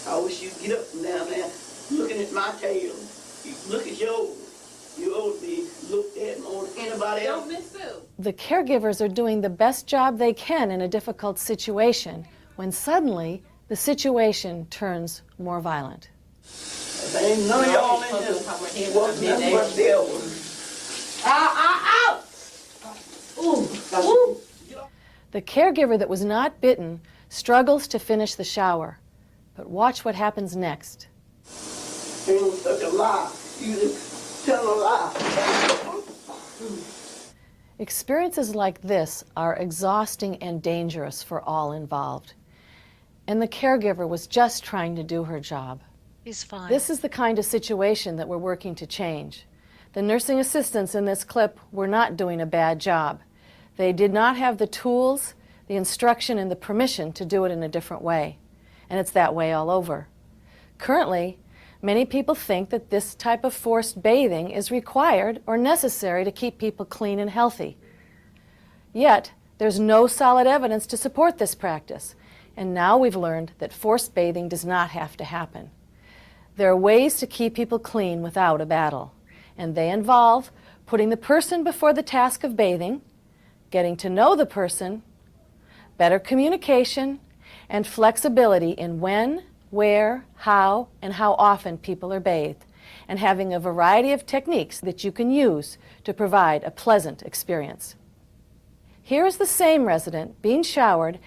I wish you'd get up and down there looking at my tail. Look at yours. You ought to be looked at more than anybody else. Don't miss Sue. The caregivers are doing the best job they can in a difficult situation when suddenly the situation turns more violent. There ain't none of y'all in here. That's what there was. Ow! Ooh. The caregiver that was not bitten struggles to finish the shower. But watch what happens next. It was such a lie. You just tell a lie. Experiences like this are exhausting and dangerous for all involved. And the caregiver was just trying to do her job. He's fine. This is the kind of situation that we're working to change. The nursing assistants in this clip were not doing a bad job. They did not have the tools, the instruction, and the permission to do it in a different way. And it's that way all over. Currently, many people think that this type of forced bathing is required or necessary to keep people clean and healthy. Yet, there's no solid evidence to support this practice. And now we've learned that forced bathing does not have to happen. There are ways to keep people clean without a battle. And they involve putting the person before the task of bathing, getting to know the person, better communication, and flexibility in when, where, how, and how often people are bathed, and having a variety of techniques that you can use to provide a pleasant experience. Here is the same resident being showered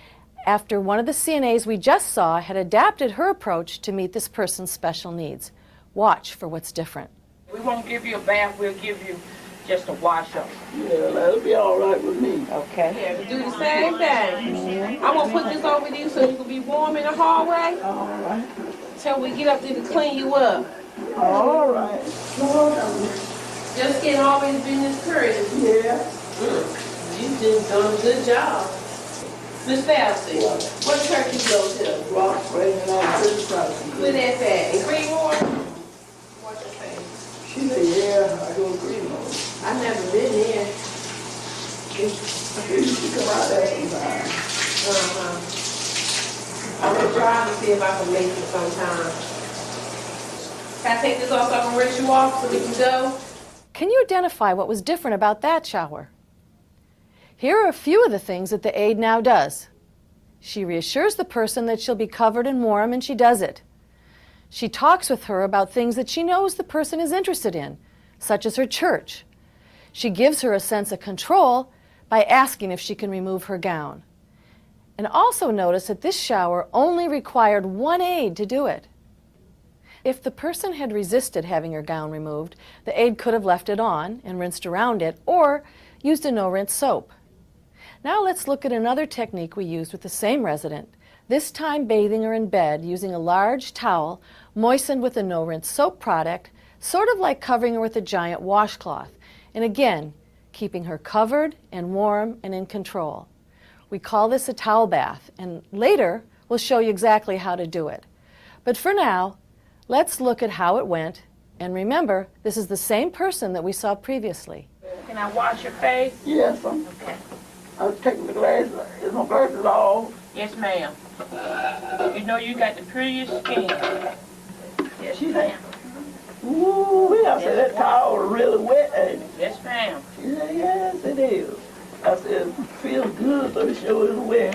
after one of the CNAs we just saw had adapted her approach to meet this person's special needs. Watch for what's different. We won't give you a bath, we'll give you just a wash up. Yeah, that'll be all right with me. Okay? Yeah, do the same thing. I'm going to put this over you so you can be warm in the hallway All right. till we get up there to clean you up. All right. Your skin always been this pretty. Yeah. You've just done a good job. Miss Falsey, what church you go to? Rock, Praise, and I'm pretty proud of you. Where that's at? In Greenwood? What's your face? She said, yeah, I go to Greenwood. I've never been there. You should come out there sometime. I'm going to try to see if I can make it sometime. Can I take this off so I can rinse you off so we can go? Can you identify what was different about that shower? Here are a few of the things that the aide now does. She reassures the person that she'll be covered and warm, and she does it. She talks with her about things that she knows the person is interested in, such as her church. She gives her a sense of control by asking if she can remove her gown. And also notice that this shower only required one aide to do it. If the person had resisted having her gown removed, the aide could have left it on and rinsed around it, or used a no-rinse soap. Now let's look at another technique we used with the same resident, this time bathing her in bed using a large towel moistened with a no-rinse soap product, sort of like covering her with a giant washcloth, and again, keeping her covered and warm and in control. We call this a towel bath, and later we'll show you exactly how to do it. But for now, let's look at how it went, and remember, this is the same person that we saw previously. Can I wash your face? Yes, Okay. I'll take my glasses. Is my glasses off? Yes, ma'am. You know you got the prettiest skin. Yes, ma'am. Ooh, I said that towel is really wet, ain't it? Yes, ma'am. She said, yes, it is. I said, feels good, but it sure is wet.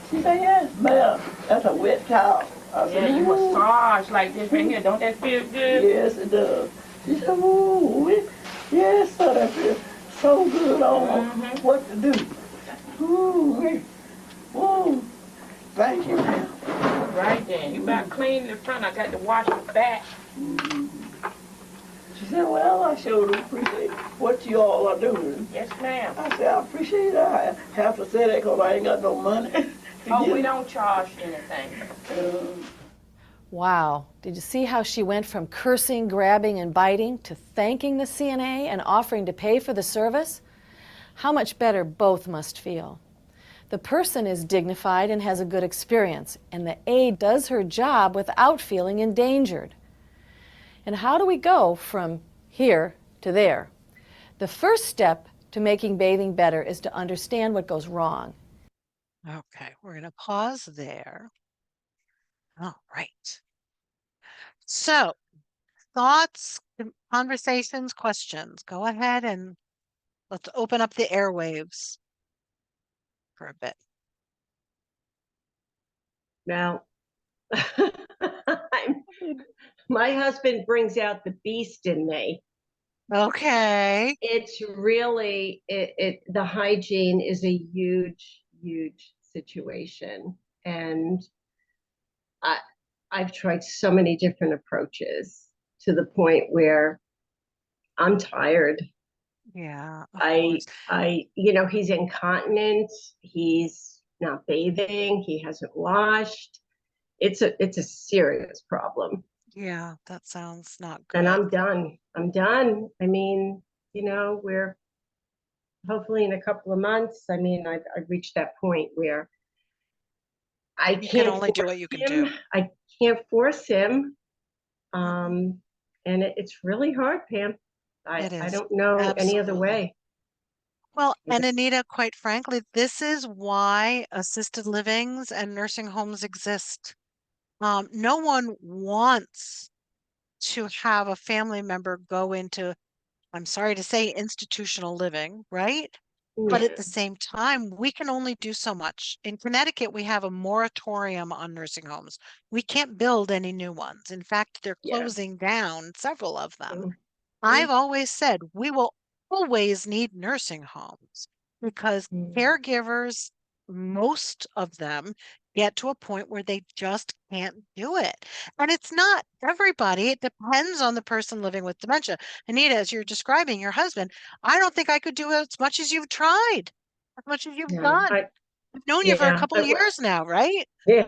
She said, yes, ma'am, that's a wet towel. I said, Yeah, you "Ooh." massage like this right here. Don't that feel good? Yes, it does. She said, "Ooh, yes, sir, that feels so good. I don't know what to do." Ooh, ooh. Thank you, ma'am. Right then. You better clean the front. I got to wash the back. She said, "Well, I sure do appreciate what you all are doing." Yes, ma'am. I said, "I appreciate it. I have to say that because I ain't got no money." to Oh, give. we don't charge anything. Wow, did you see how she went from cursing, grabbing, and biting to thanking the CNA and offering to pay for the service? How much better both must feel. The person is dignified and has a good experience, and the aide does her job without feeling endangered. And how do we go from here to there? The first step to making bathing better is to understand what goes wrong. Okay, we're going to pause there. All right. So, thoughts, conversations, questions. Go ahead and let's open up the airwaves for a bit. Now, my husband brings out the beast in me. Okay. It's really the hygiene is a huge, huge situation. And I've tried so many different approaches to the point where I'm tired. Yeah, of course. He's incontinent, he's not bathing, he hasn't washed. It's a serious problem. Yeah, that sounds not And good. I'm done. I mean, we're hopefully in a couple of months. I mean, I've reached that point where I You can can't only do force what you can him. do. I can't force him. And it's really hard, Pam. It I is. don't know any other Absolutely. way. Well, and Anita, quite frankly, this is why assisted livings and nursing homes exist. No one wants to have a family member go into, I'm sorry to say, institutional living, right? But at Yeah, the same time, we can only do so much. In Connecticut, we have a moratorium on nursing homes. We can't build any new ones. In fact, they're yeah. closing down several of them. Mhm. I've always said we will always need nursing homes because Mhm. caregivers, most of them, get to a point where they just can't do it. And it's not everybody, it depends on the person living with dementia. Anita, as you're describing your husband, I don't think I could do as much as you've tried, as much as you've Yeah, done. I've known you for a yeah, couple of years now, right? yeah.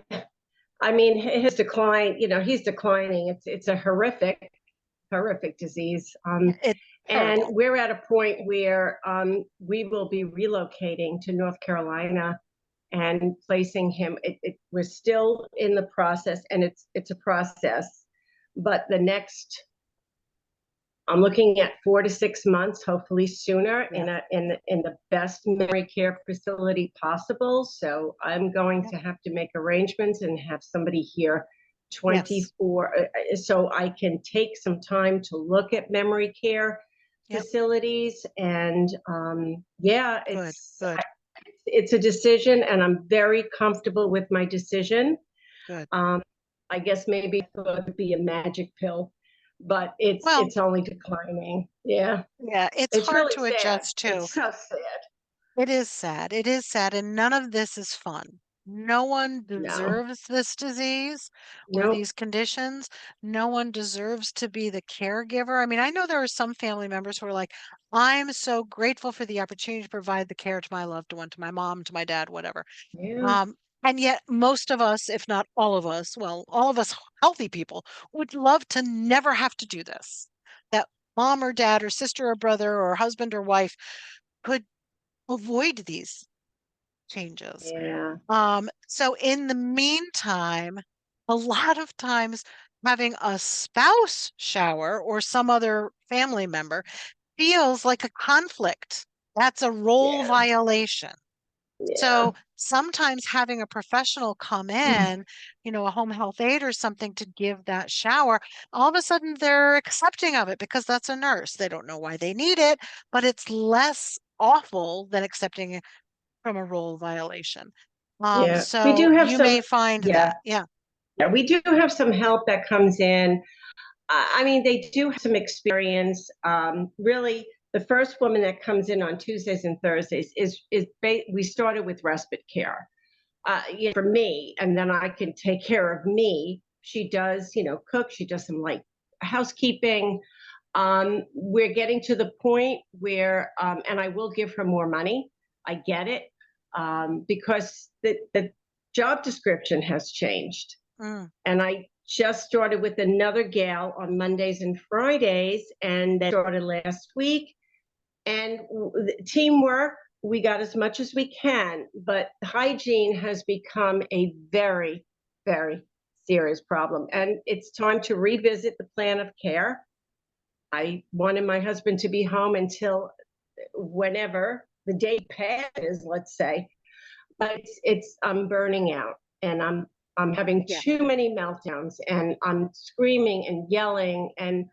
I mean, his decline. He's declining. It's a horrific, horrific disease. It's And terrible. we're at a point where we will be relocating to North Carolina and placing him. We're still in the process, and it's a process. But the next, I'm looking at 4 to 6 months, hopefully sooner, Yeah. in the best memory care facility possible. So I'm going Yep. to have to make arrangements and have somebody here Yes. 24, so I can take some time to look at memory care Yep. facilities. And yeah, Good. Good. it's a decision, and I'm very comfortable with my decision. Good. I guess maybe it would be a magic pill, but Well, it's only declining. Yeah, yeah, it's it's hard really to sad. adjust to. It's so sad. It is sad. It is sad. And none of this is fun. No one No, deserves this disease or nope. these conditions. No one deserves to be the caregiver. I mean, I know there are some family members who are like, I'm so grateful for the opportunity to provide the care to my loved one, to my mom, to my dad, whatever. Yeah, And yet, most of us, if not all of us, well, all of us healthy people would love to never have to do this. That mom or dad or sister or brother or husband or wife could avoid these changes. yeah, So in the meantime, a lot of times having a spouse shower or some other family member feels like a conflict. That's a role yeah, violation. yeah, So sometimes having a professional come in, a home health aide or something to give that shower, all of a sudden they're accepting of it because that's a nurse. They don't know why they need it, but it's less awful than accepting from a role violation. yeah. We So do have you may some. find Yeah, that. Yeah. Yeah, we do have some help that comes in. I mean, they do have some experience. Really, the first woman that comes in on Tuesdays and Thursdays we started with respite care. For me, and then I can take care of me. She does, cook. She does some light housekeeping. We're getting to the point where, and I will give her more money. I get it, because the job description has changed. And I just started with another gal on Mondays and Fridays, and that started last week. And teamwork, we got as much as we can, but hygiene has become a very, very serious problem. And it's time to revisit the plan of care. I wanted my husband to be home until whenever the day passes, let's say. But I'm burning out, and I'm having too many meltdowns, and I'm screaming and yelling, and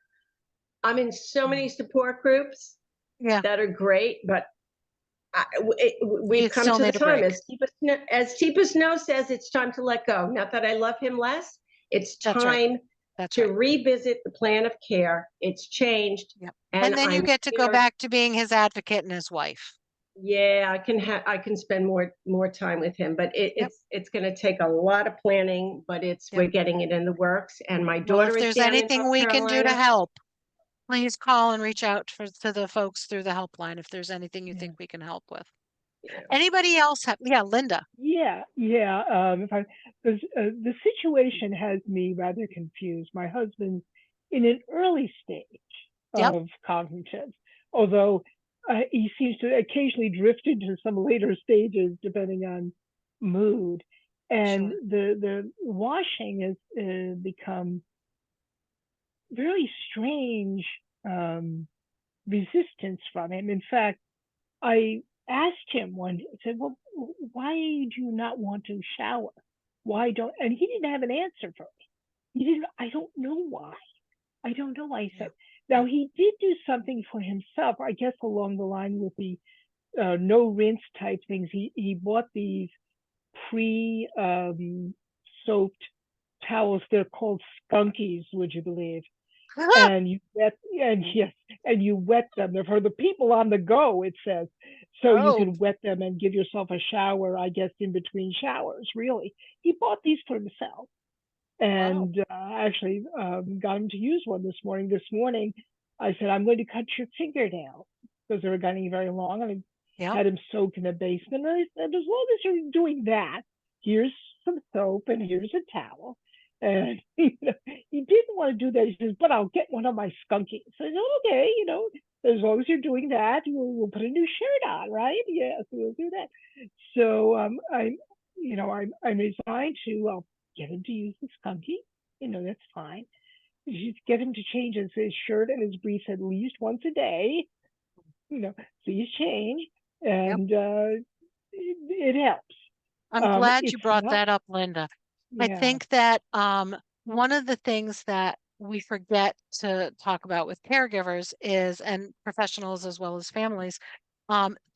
I'm in so many support groups that are great, but we've come to the time, as Teepa Snow says, it's time to let go. Not that I love him less, it's time to revisit the plan of care. It's changed. And then you get to go back to being his advocate and his wife. Yeah, I can spend more time with him, but it's going to take a lot of planning, but we're getting it in the works. And my daughter if is there's down in anything North we can do to Carolina. help, please call and reach out to the folks through the helpline if there's anything you think we can help with. Anybody else have? Yeah, Linda. Yeah. The situation has me rather confused. My husband, in an early stage of cognitive, although he seems to occasionally drift into some later stages depending on mood, and the washing has become very strange resistance from him. In fact, I asked him one day, I said, well, why do you not want to shower? Why don't, and he didn't have an answer for me. I don't know why. I don't know why. He said, now he did do something for himself, I guess along the line with the no rinse type things. He bought these soaked towels. They're called skunkies, would you believe? And you wet them. They're for the people on the go, it says. So you can wet them and give yourself a shower, I guess, in between showers, really. He bought these for himself. And actually got him to use one this morning. This morning, I said, I'm going to cut your fingernails because they were getting very long. And I had him soak in the basement. And I said, as long as you're doing that, here's some soap and here's a towel. And he didn't want to do that. He says, but I'll get one of my skunkies. I said, okay, as long as you're doing that, we'll put a new shirt on, right? Yes, we'll do that. So I'm resigned to get him to use the skunky. That's fine. Just get him to change his shirt and his briefs at least once a day. Please change, and it helps. I'm glad you brought that up, Linda. I think that one of the things that we forget to talk about with caregivers is, and professionals as well as families,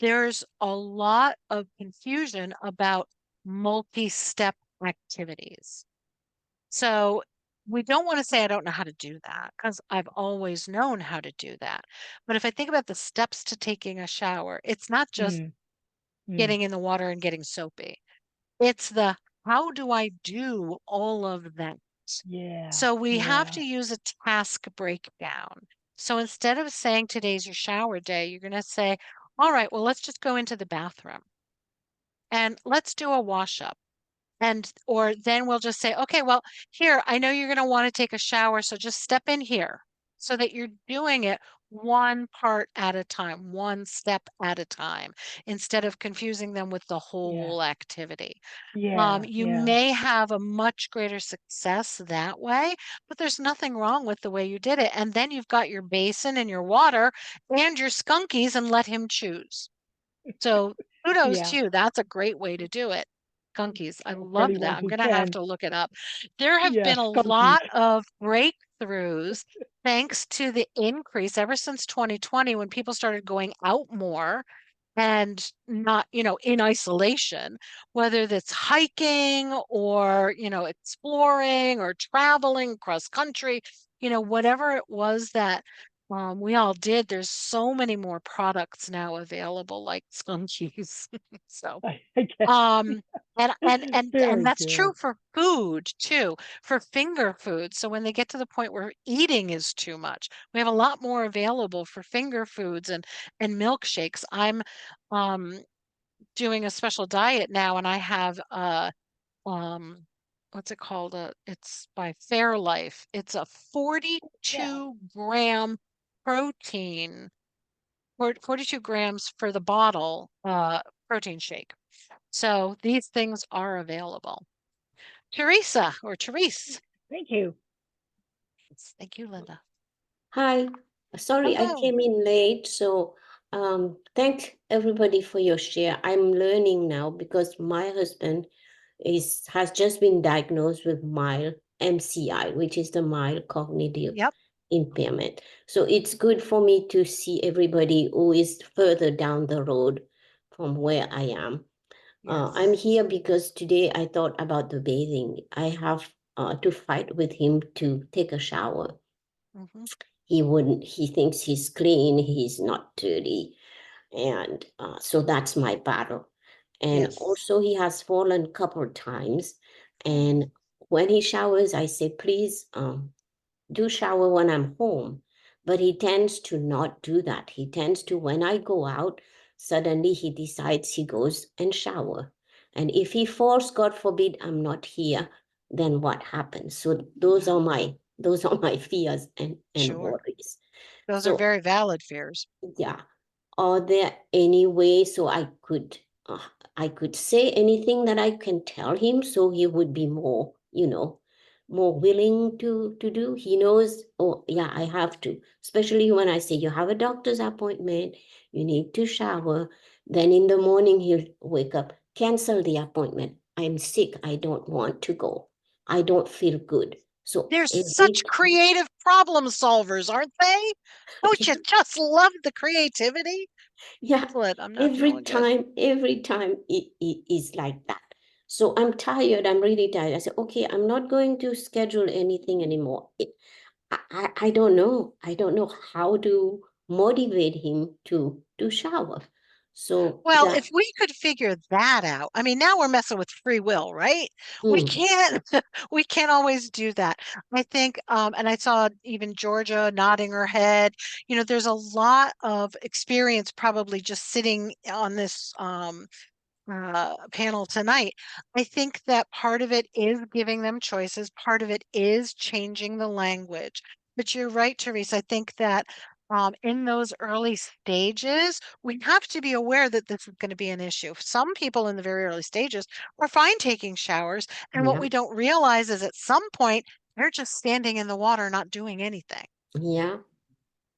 there's a lot of confusion about multi-step activities. So we don't want to say, I don't know how to do that, because I've always known how to do that. But if I think about the steps to taking a shower, it's not just getting in the water and getting soapy. It's how do I do all of that? So we have to use a task breakdown. So instead of saying today's your shower day, you're going to say, all right, well, let's just go into the bathroom and let's do a wash up. Or then we'll just say, okay, well, here, I know you're going to want to take a shower, so just step in here so that you're doing it one part at a time, one step at a time, instead of confusing them with the whole activity. You may have a much greater success that way, but there's nothing wrong with the way you did it. And then you've got your basin and your water and your skunkies, and let him choose. So kudos to you. That's a great way to do it. Skunkies. I love that. I'm going to have to look it up. There have been a lot of breakthroughs thanks to the increase ever since 2020, when people started going out more and not, in isolation, whether that's hiking or, exploring or traveling cross country, whatever it was that we all did. There's so many more products now available, like scrunchies. So, I guess. um, and Very that's true good. for food too, for finger food. So when they get to the point where eating is too much, we have a lot more available for finger foods and milkshakes. I'm um doing a special diet now, and I have um what's it called? It's by Fairlife. It's a 42-gram protein, 42 grams for the bottle protein shake. So these things are available. Teresa or Therese. Thank you. Thank you, Linda. Hi, sorry I Hello. came in late, so thank everybody for your share. I'm learning now because my husband has just been diagnosed with mild MCI, which is the mild cognitive Yep. impairment. So it's good for me to see everybody who is further down the road from where I am. I'm Yes. here because today I thought about the bathing. I have to fight with him to take a shower. Mm-hmm. He thinks he's clean, he's not dirty. And so that's my battle. And Yes. also he has fallen a couple of times. Mm. And when he showers, I say, please do shower when I'm home. But he tends to not do that. He tends to, when I go out, suddenly he decides he goes and shower. And if he falls, God forbid, I'm not here, then what happens? So those are my fears and Sure. worries. Those are So very valid fears. yeah, are there any way so I could say anything that I can tell him so he would be more, more willing to do? He knows, oh yeah, I have to. Especially when I say you have a doctor's appointment, you need to shower. Then in the morning he'll wake up, cancel the appointment. I'm sick. I don't want to go. I don't feel good. So They're every such creative problem solvers, aren't they? Don't you time, just love the creativity? yeah, Excellent. I'm not feeling good. every time it is like that. So I'm tired. I'm really tired. I said, okay, I'm not going to schedule anything anymore. I don't know. I don't know how to motivate him to shower. So Well, that, if we could figure that out, I mean, now we're messing with free will, right? We mm, can't, we can't always do that. I think, and I saw even Georgia nodding her head. There's a lot of experience probably just sitting on this panel tonight. I think that part of it is giving them choices, part of it is changing the language. But you're right, Teresa. I think that in those early stages, we have to be aware that this is going to be an issue. Some people in the very early stages are fine taking showers. And what yeah, we don't realize is at some point, they're just standing in the water, not doing anything. yeah.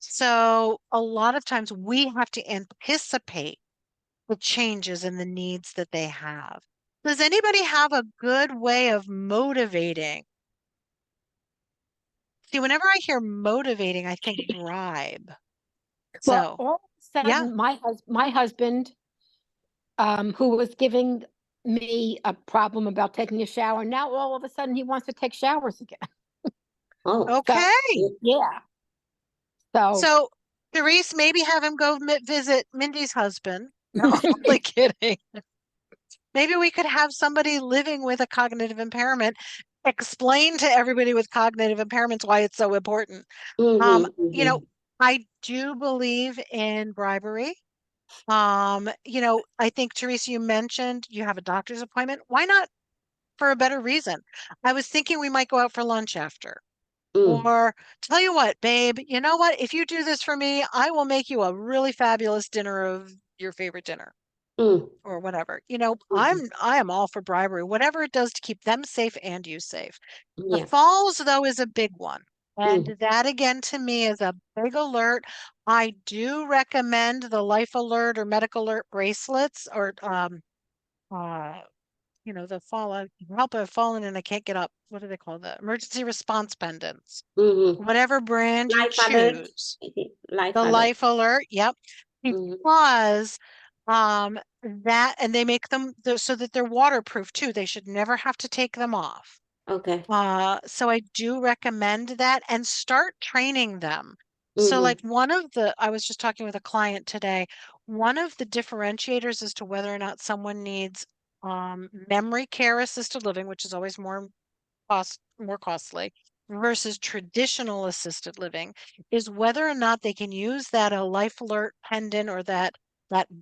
So a lot of times we have to anticipate the changes and the needs that they have. Does anybody have a good way of motivating? See, whenever I hear motivating, I think bribe. Well, So, all of a yeah. sudden, my husband, who was giving me a problem about taking a shower, now all of a sudden he wants to take showers again. Oh, So Okay. yeah, so So, Therese, maybe have him go visit Mindy's husband. No, only kidding. Maybe we could have somebody living with a cognitive impairment explain to everybody with cognitive impairments why it's so important. mm-hmm, You mm-hmm, know, I do believe in bribery. I think Teresa, you mentioned you have a doctor's appointment. Why not for a better reason? I was thinking we might go out for lunch after. mm, Or tell you what, babe, you know what? If you do this for me, I will make you a really fabulous dinner of your favorite dinner mm, or whatever. mm-hmm, I am all for bribery, whatever it does to keep them safe and you safe. The yeah, falls, though, is a big one. And mm, that again to me is a big alert. I do recommend the life alert or medical alert bracelets or uh the fall help I've fallen and I can't get up. What do they call the emergency response pendants? mm-hmm. Whatever brand you Life alert, choose. life The alert. life alert, yep. Mm-hmm, Because That, and they make them so that they're waterproof too. They should never have to take them off. Okay. So I do recommend that and start training them. So Mm-hmm. like I was just talking with a client today, one of the differentiators as to whether or not someone needs memory care assisted living, which is always more costly versus traditional assisted living, is whether or not they can use that a life alert pendant or that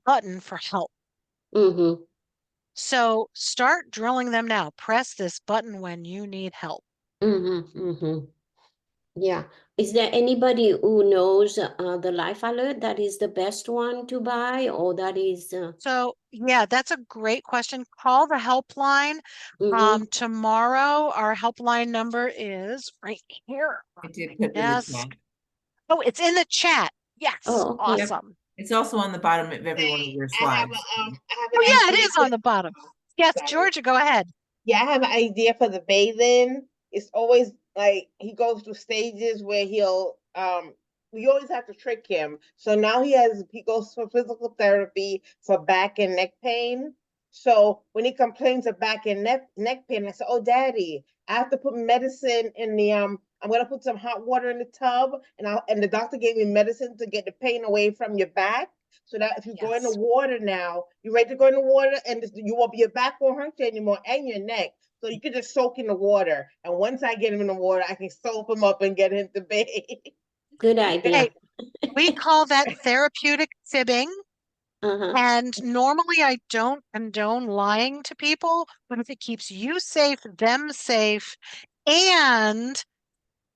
button for help. Mm-hmm. So start drilling them now. Press this button when you need help. Mm-hmm. Mm-hmm. Yeah. Is there anybody who knows the life alert that is the best one to buy, or that is So yeah, that's a great question. Call the helpline. mm-hmm. Tomorrow our helpline number is right here I on did my put in the desk. chat. Oh, it's in the chat. Yes, Oh, okay. Yep. awesome. It's also on the bottom of every one of your slides. I have Oh an yeah, it idea is on the bottom. Yes, sorry. Georgia, go ahead. Yeah, I have an idea for the bathing. It's always like he goes through stages where we always have to trick him. So now he goes for physical therapy for back and neck pain. So when he complains of back and neck pain, I said, "Oh, Daddy, I have to put medicine in the I'm gonna put some hot water in the tub, and the doctor gave me medicine to get the pain away from your back. So that if you go in the Yes. water now, you're ready to go in the water, and your back won't hurt you anymore, and your neck. So you can just soak in the water. And once I get him in the water, I can soap him up and get him to bed." Good idea. Hey, we call that therapeutic fibbing. Uh-huh. And normally I don't condone lying to people, but if it keeps you safe, them safe, and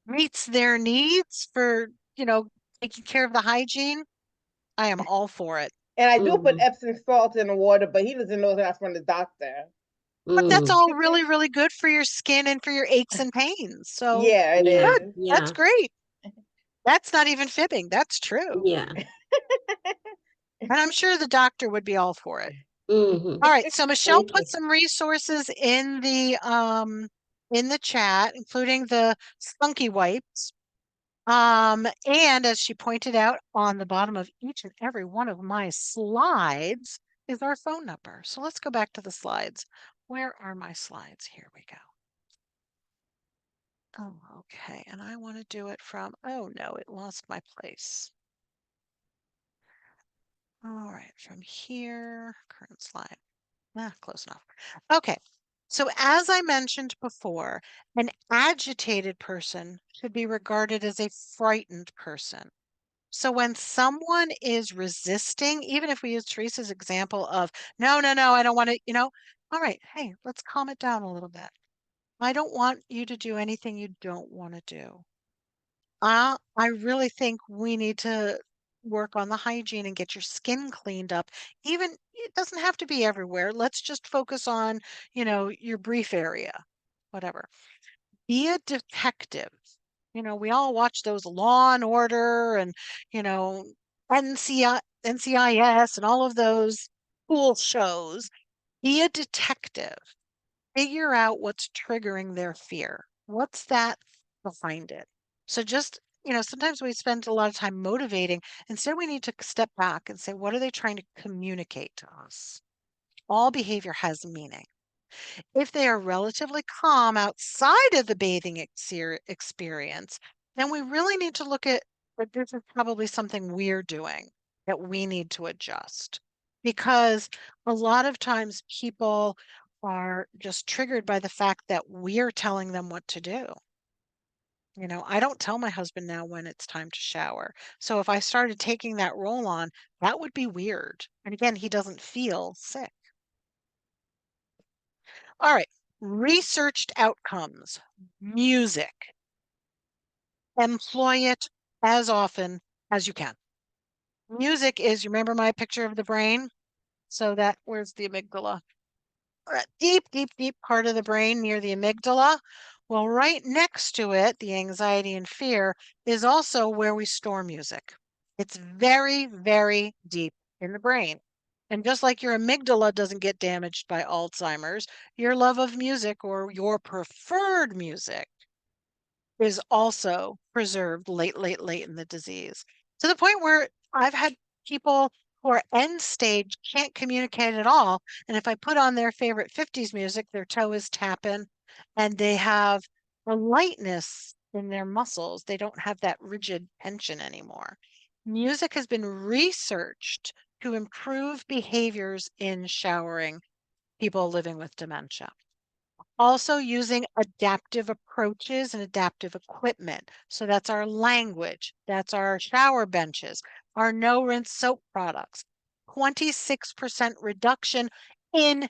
meets their needs for, taking care of the hygiene, I am all for it. And I do put Mm-hmm. Epsom salt in the water, but he doesn't know that's from the doctor. But that's Mm. all really, really good for your skin and for your aches and pains. So Yeah, it Yeah. good. is. That's Yeah. great. That's not even fibbing. That's true. Yeah. And I'm sure the doctor would be all for it. Mm-hmm. All right. So Michelle Thank put you. some resources in the chat, including the spunky wipes. And as she pointed out on the bottom of each and every one of my slides is our phone number. So let's go back to the slides. Where are my slides? Here we go. Oh, okay. And I want to do it from, oh no, it lost my place. All right, from here, current slide. Close enough. Okay. So as I mentioned before, an agitated person should be regarded as a frightened person. So when someone is resisting, even if we use Teresa's example of, no, no, no, I don't want to, all right, hey, let's calm it down a little bit. I don't want you to do anything you don't want to do. I really think we need to work on the hygiene and get your skin cleaned up. Even it doesn't have to be everywhere. Let's just focus on, your brief area, whatever. Be a detective. We all watch those Law and Order and, NCIS and all of those cool shows. Be a detective. Figure out what's triggering their fear. What's that behind it? So just, sometimes we spend a lot of time motivating. Instead, we need to step back and say, what are they trying to communicate to us? All behavior has meaning. If they are relatively calm outside of the bathing experience, then we really need to look at that this is probably something we're doing that we need to adjust. Because a lot of times people are just triggered by the fact that we're telling them what to do. I don't tell my husband now when it's time to shower. So if I started taking that role on, that would be weird. And again, he doesn't feel sick. All right. Researched outcomes, music. Employ it as often as you can. Music is, you remember my picture of the brain? So where's the amygdala? That deep, deep, deep part of the brain near the amygdala. Well, right next to it, the anxiety and fear is also where we store music. It's very, very deep in the brain. And just like your amygdala doesn't get damaged by Alzheimer's, your love of music or your preferred music is also preserved late in the disease. To the point where I've had people or end stage can't communicate at all. And if I put on their favorite 50s music, their toe is tapping and they have a lightness in their muscles. They don't have that rigid tension anymore. Music has been researched to improve behaviors in showering people living with dementia. Also using adaptive approaches and adaptive equipment. So that's our language, that's our shower benches, our no rinse soap products. 26% reduction in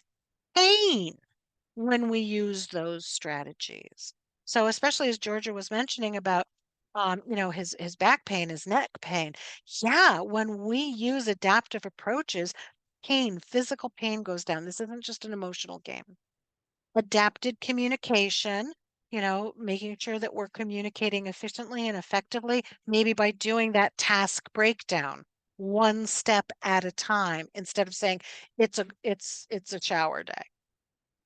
pain when we use those strategies. So especially as Georgia was mentioning about his back pain, his neck pain. Yeah, when we use adaptive approaches, physical pain goes down. This isn't just an emotional game. Adapted communication, making sure that we're communicating efficiently and effectively, maybe by doing that task breakdown one step at a time instead of saying it's a shower day.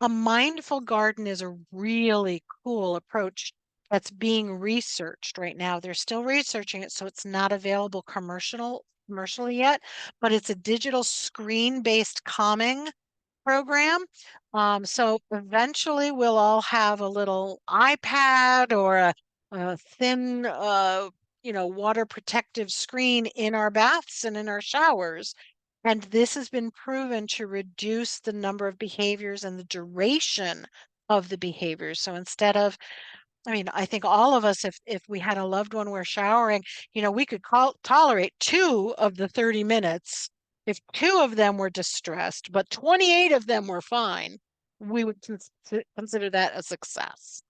A mindful garden is a really cool approach that's being researched right now. They're still researching it, so it's not available commercially yet, but it's a digital screen-based calming program. So eventually we'll all have a little iPad or a thin, water protective screen in our baths and in our showers. And this has been proven to reduce the number of behaviors and the duration of the behaviors. So instead of, I think all of us, if we had a loved one we're showering, we could tolerate 2 of the 30 minutes. If 2 of them were distressed, but 28 of them were fine, we would consider that a success.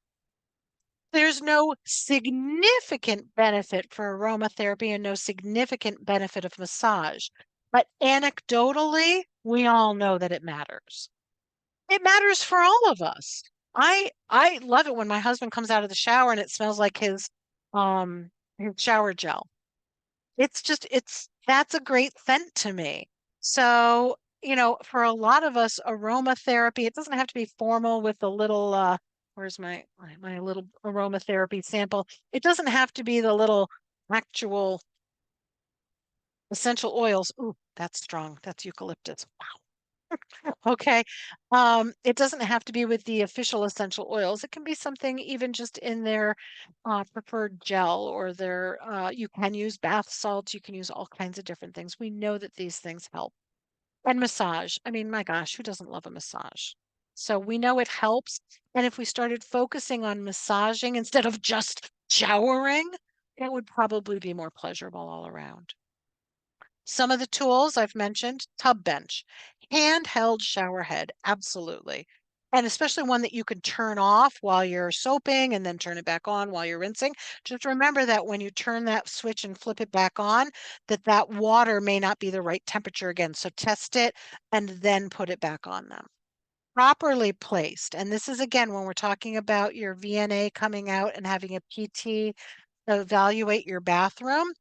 There's no significant benefit for aromatherapy and no significant benefit of massage. But anecdotally, we all know that it matters. It matters for all of us. I love it when my husband comes out of the shower and it smells like his shower gel. That's a great scent to me. So, for a lot of us, aromatherapy, it doesn't have to be formal with a little where's my little aromatherapy sample? It doesn't have to be the little actual essential oils. Ooh, that's strong. That's eucalyptus. Okay. It doesn't have to be with the official essential oils. It can be something even just in their preferred gel or their, you can use bath salts. You can use all kinds of different things. We know that these things help. And massage. My gosh, who doesn't love a massage? So we know it helps. And if we started focusing on massaging instead of just showering, it would probably be more pleasurable all around. Some of the tools I've mentioned, tub bench, handheld shower head, absolutely. And especially one that you can turn off while you're soaping and then turn it back on while you're rinsing. Just remember that when you turn that switch and flip it back on, that water may not be the right temperature again. So test it and then put it back on them. Properly placed. And this is again, when we're talking about your VNA coming out and having a PT evaluate your bathroom,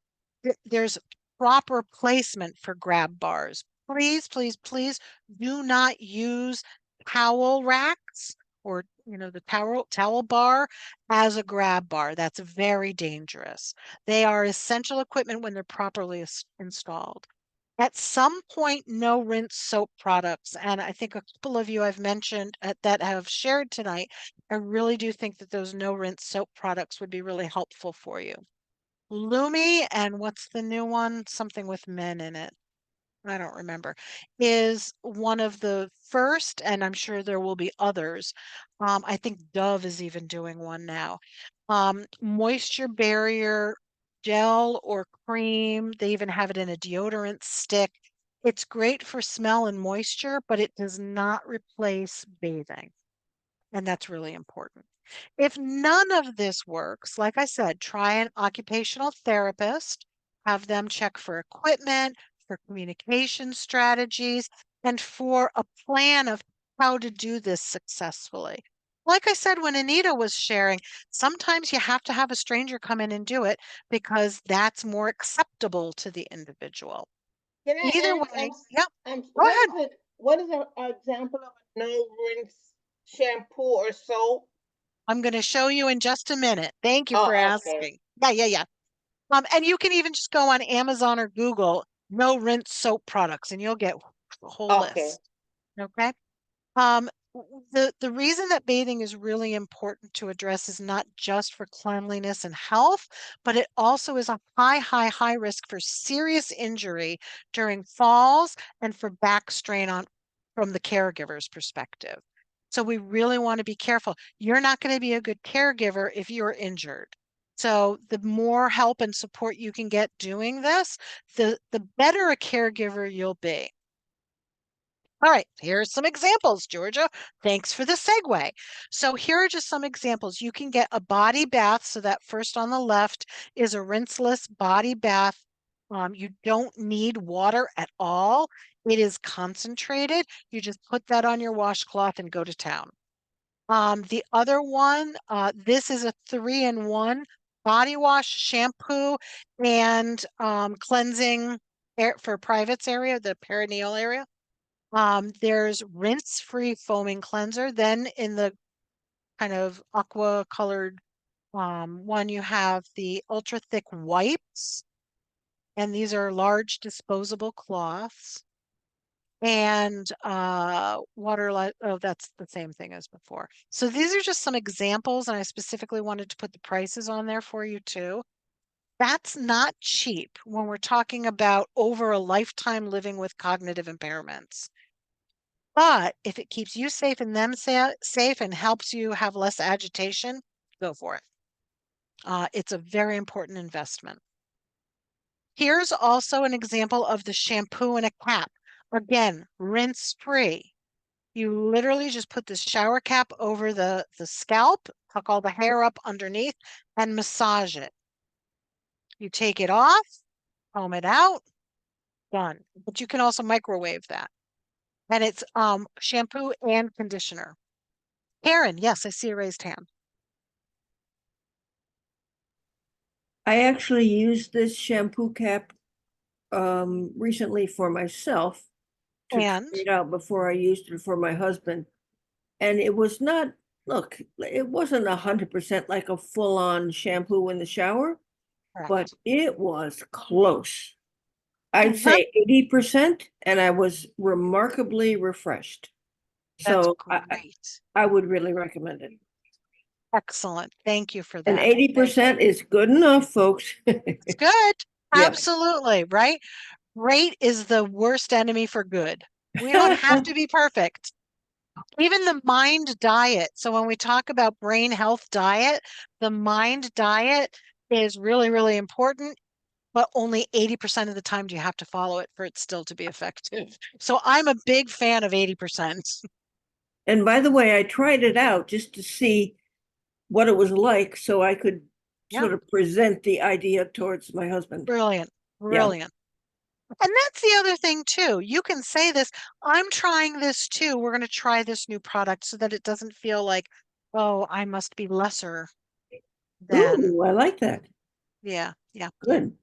there's proper placement for grab bars. Please, please, please do not use towel racks or the towel bar as a grab bar. That's very dangerous. They are essential equipment when they're properly installed. At some point, no rinse soap products, and I think a couple of you I've mentioned that have shared tonight. I really do think that those no rinse soap products would be really helpful for you. Lumi and what's the new one? Something with men in it. I don't remember. Is one of the first, and I'm sure there will be others. I think Dove is even doing one now. Moisture barrier gel or cream. They even have it in a deodorant stick. It's great for smell and moisture, but it does not replace bathing. And that's really important. If none of this works, like I said, try an occupational therapist, have them check for equipment, for communication strategies, and for a plan of how to do this successfully. Like I said, when Anita was sharing, sometimes you have to have a stranger come in and do it because that's more acceptable to the individual. Can I Either ask, way, yep, go what ahead. is it? What is an example of a no rinse shampoo or soap? I'm going to show you in just a minute. Thank you for Oh, okay. asking. Yeah. And you can even just go on Amazon or Google, no rinse soap products, and you'll get a whole Okay. list. Okay. The reason that bathing is really important to address is not just for cleanliness and health, but it also is a high risk for serious injury during falls and for back strain from the caregiver's perspective. So we really want to be careful. You're not going to be a good caregiver if you're injured. So the more help and support you can get doing this, the better a caregiver you'll be. All right, here's some examples, Georgia. Thanks for the segue. So here are just some examples. You can get a body bath. So that first on the left is a rinseless body bath. You don't need water at all. It is concentrated. You just put that on your washcloth and go to town. The other one, this is a 3-in-1 body wash, shampoo, and cleansing for privates area, the perineal area. There's rinse-free foaming cleanser. Then in the kind of aqua colored one, you have the ultra thick wipes, and these are large disposable cloths. And oh, that's the same thing as before. So these are just some examples, and I specifically wanted to put the prices on there for you too. That's not cheap when we're talking about over a lifetime living with cognitive impairments. But if it keeps you safe and them safe and helps you have less agitation, go for it. It's a very important investment. Here's also an example of the shampoo in a cap. Again, rinse-free. You literally just put this shower cap over the scalp, tuck all the hair up underneath, and massage it. You take it off, comb it out, done. But you can also microwave that. And it's shampoo and conditioner. Karen, yes, I see a raised hand. I actually used this shampoo cap recently for myself to try And it out before I used it for my husband. And it was not, look, it wasn't 100% like a full-on shampoo in the shower, but correct. it was close. I'd say 80%, and I was remarkably refreshed. That's So great. I would really recommend it. Excellent. Thank you for And that. 80% is good enough, folks. It's good. Yeah. Absolutely, right? Great is the worst enemy for good. We don't have to be perfect. Even the mind diet. So when we talk about brain health diet, the mind diet is really important, but only 80% of the time do you have to follow it for it still to be effective. So I'm a big fan of 80%. And by the way, I tried it out just to see what it was like so I could sort of present the idea towards my husband. Brilliant. Brilliant. And that's the other thing too. You can say this, I'm trying this too. We're going to try this new product so that it doesn't feel like, oh, I must be lesser than. Ooh, I like that. Yeah. Good.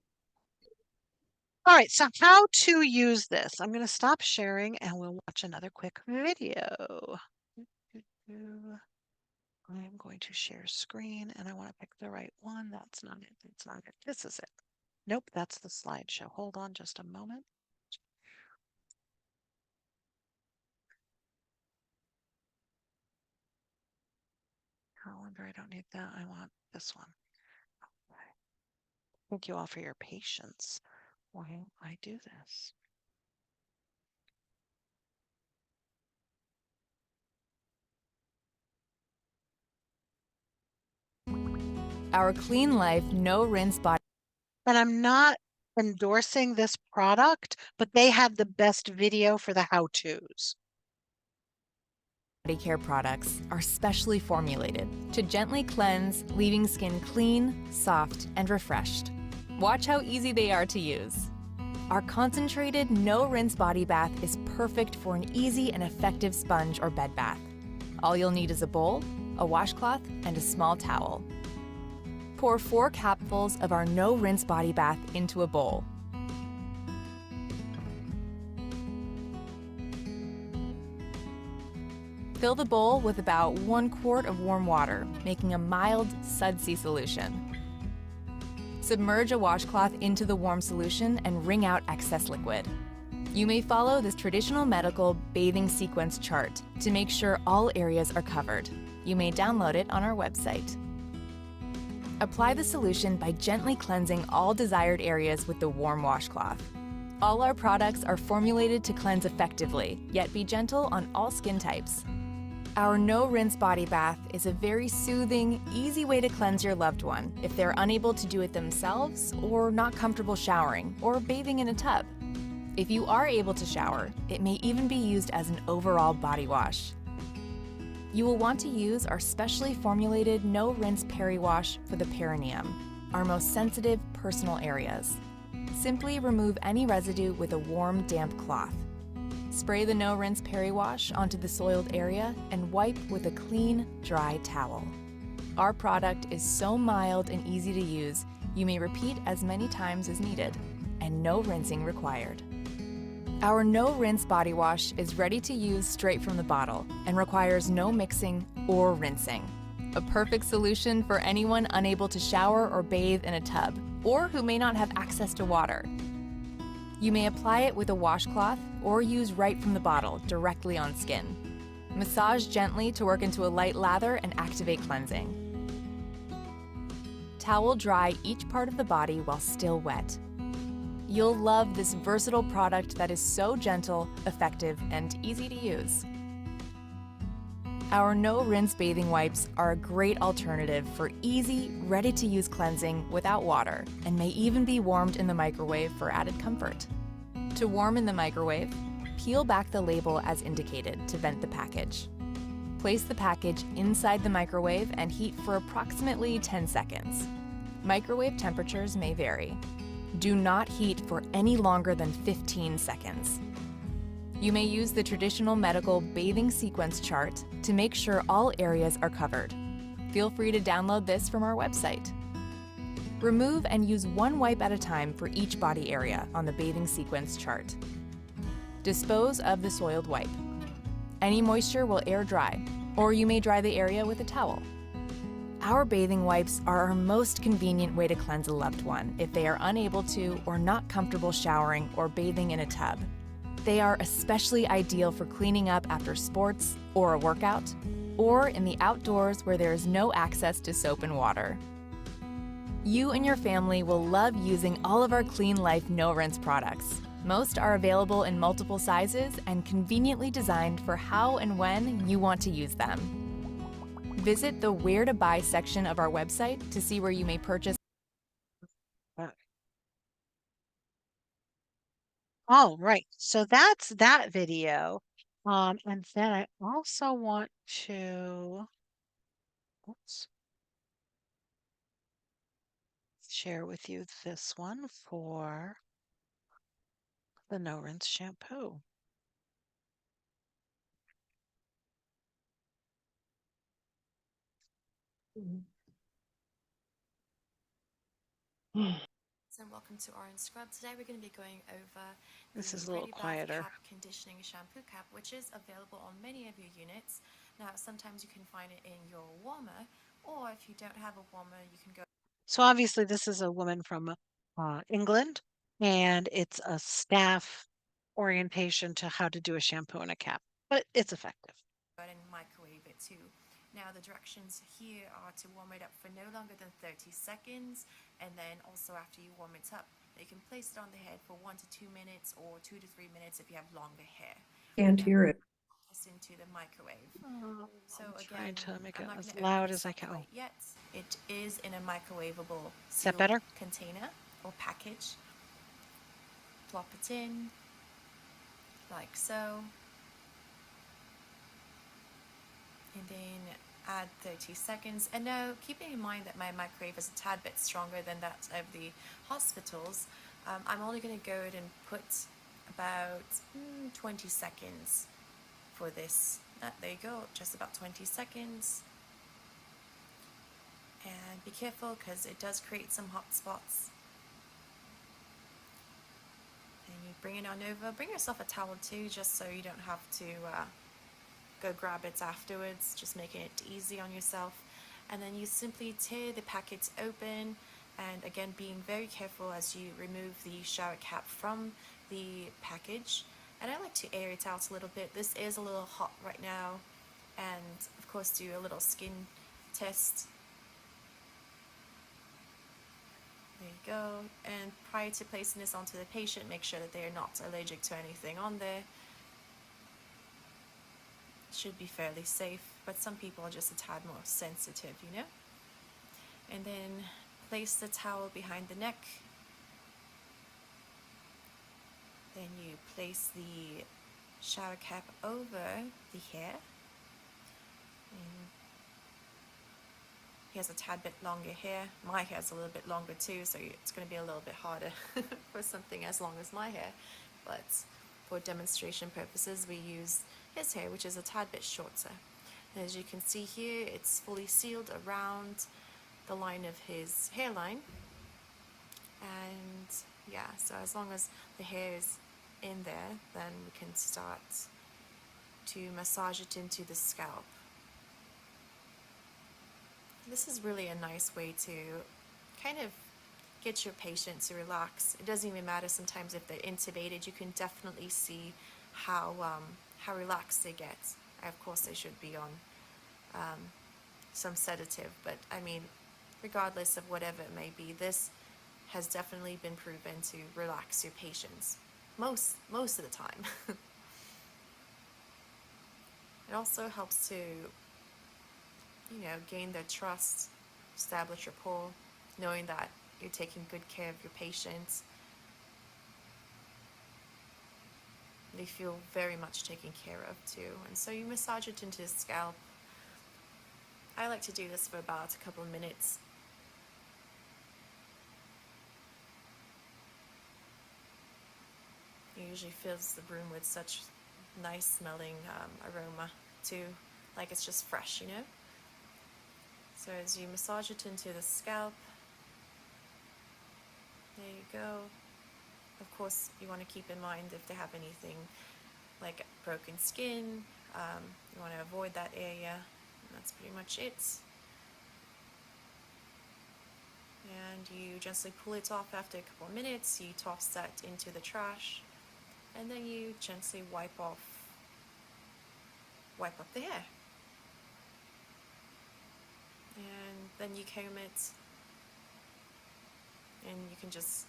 All right. So how to use this? I'm going to stop sharing and we'll watch another quick video. I'm going to share screen and I want to pick the right one. That's not it. It's not it. This is it. Nope, that's the slideshow. Hold on just a moment. Calendar, I don't need that. I want this one. Okay. Thank you all for your patience while I do this. Our Clean Life No Rinse Body. And I'm not endorsing this product, but they have the best video for the how-tos. Body care products are specially formulated to gently cleanse, leaving skin clean, soft, and refreshed. Watch how easy they are to use. Our concentrated no-rinse body bath is perfect for an easy and effective sponge or bed bath. All you'll need is a bowl, a washcloth, and a small towel. Pour 4 capfuls of our no-rinse body bath into a bowl. Fill the bowl with about 1 quart of warm water, making a mild sudsy solution. Submerge a washcloth into the warm solution and wring out excess liquid. You may follow this traditional medical bathing sequence chart to make sure all areas are covered. You may download it on our website. Apply the solution by gently cleansing all desired areas with the warm washcloth. All our products are formulated to cleanse effectively, yet be gentle on all skin types. Our no-rinse body bath is a very soothing, easy way to cleanse your loved one if they're unable to do it themselves or not comfortable showering or bathing in a tub. If you are able to shower, it may even be used as an overall body wash. You will want to use our specially formulated no-rinse peri-wash for the perineum, our most sensitive personal areas. Simply remove any residue with a warm, damp cloth. Spray the no-rinse peri-wash onto the soiled area and wipe with a clean, dry towel. Our product is so mild and easy to use, you may repeat as many times as needed, and no rinsing required. Our no-rinse body wash is ready to use straight from the bottle and requires no mixing or rinsing. A perfect solution for anyone unable to shower or bathe in a tub, or who may not have access to water. You may apply it with a washcloth or use right from the bottle directly on skin. Massage gently to work into a light lather and activate cleansing. Towel dry each part of the body while still wet. You'll love this versatile product that is so gentle, effective, and easy to use. Our no-rinse bathing wipes are a great alternative for easy, ready-to-use cleansing without water, and may even be warmed in the microwave for added comfort. To warm in the microwave, peel back the label as indicated to vent the package. Place the package inside the microwave and heat for approximately 10 seconds. Microwave temperatures may vary. Do not heat for any longer than 15 seconds. You may use the traditional medical bathing sequence chart to make sure all areas are covered. Feel free to download this from our website. Remove and use one wipe at a time for each body area on the bathing sequence chart. Dispose of the soiled wipe. Any moisture will air dry, or you may dry the area with a towel. Our bathing wipes are our most convenient way to cleanse a loved one if they are unable to or not comfortable showering or bathing in a tub. They are especially ideal for cleaning up after sports or a workout, or in the outdoors where there is no access to soap and water. You and your family will love using all of our Clean Life no-rinse products. Most are available in multiple sizes and conveniently designed for how and when you want to use them. Visit the Where to Buy section of our website to see where you may purchase. All right, so that's that video. And then I also want to share with you this one for the No Rinse shampoo. And welcome to Orange Scrub. Today we're going to be going over This is a the little Ready Bath quieter. Cap Conditioning Shampoo Cap, which is available on many of your units. Now, sometimes you can find it in your warmer, or if you don't have a warmer, you can go. So obviously this is a woman from England, and it's a staff orientation to how to do a shampoo and a cap, but it's effective. And microwave it too. Now the directions here are to warm it up for no longer than 30 seconds, and then also after you warm it up, you can place it on the head for 1 to 2 minutes or 2 to 3 minutes if you have longer hair. Can't hear it. This into the microwave. So I'm again, trying to make it I'm not as gonna loud open as this I up can. quite yet. It is in a microwavable Is that sealed better? container or package. Plop it in like so. And then add 30 seconds. And now, keeping in mind that my microwave is a tad bit stronger than that of the hospitals, I'm only going to go ahead and put about 20 seconds for this. There you go, just about 20 seconds. And be careful because it does create some hot spots. And you bring it on over. Bring yourself a towel too, just so you don't have to go grab it afterwards, just making it easy on yourself. And then you simply tear the packets open And again, being very careful as you remove the shower cap from the package. And I like to air it out a little bit. This is a little hot right now. And of course, do a little skin test. There you go. And prior to placing this onto the patient, make sure that they are not allergic to anything on there. It should be fairly safe, but some people are just a tad more sensitive, you know? And then place the towel behind the neck. Then you place the shower cap over the hair. And he has a tad bit longer hair. My hair's a little bit longer too, so it's going to be a little bit harder for something as long as my hair. But for demonstration purposes, we use his hair, which is a tad bit shorter. And as you can see here, it's fully sealed around the line of his hairline. And yeah, so as long as the hair is in there, then we can start to massage it into the scalp. This is really a nice way to kind of get your patient to relax. It doesn't even matter sometimes if they're intubated. You can definitely see how relaxed they get. Of course, they should be on some sedative, but I mean, regardless of whatever it may be, this has definitely been proven to relax your patients most of the time. It also helps to, you know, gain their trust, establish rapport, knowing that you're taking good care of your patients. They feel very much taken care of too. And so you massage it into the scalp. I like to do this for about a couple of minutes. It usually fills the room with such nice smelling aroma too, like it's just fresh, you know? So as you massage it into the scalp, there you go. Of course, you want to keep in mind if they have anything like broken skin, you want to avoid that area. And that's pretty much it. And you gently pull it off after a couple of minutes. You toss that into the trash, and then you gently wipe off the hair. And then you comb it, and you can just,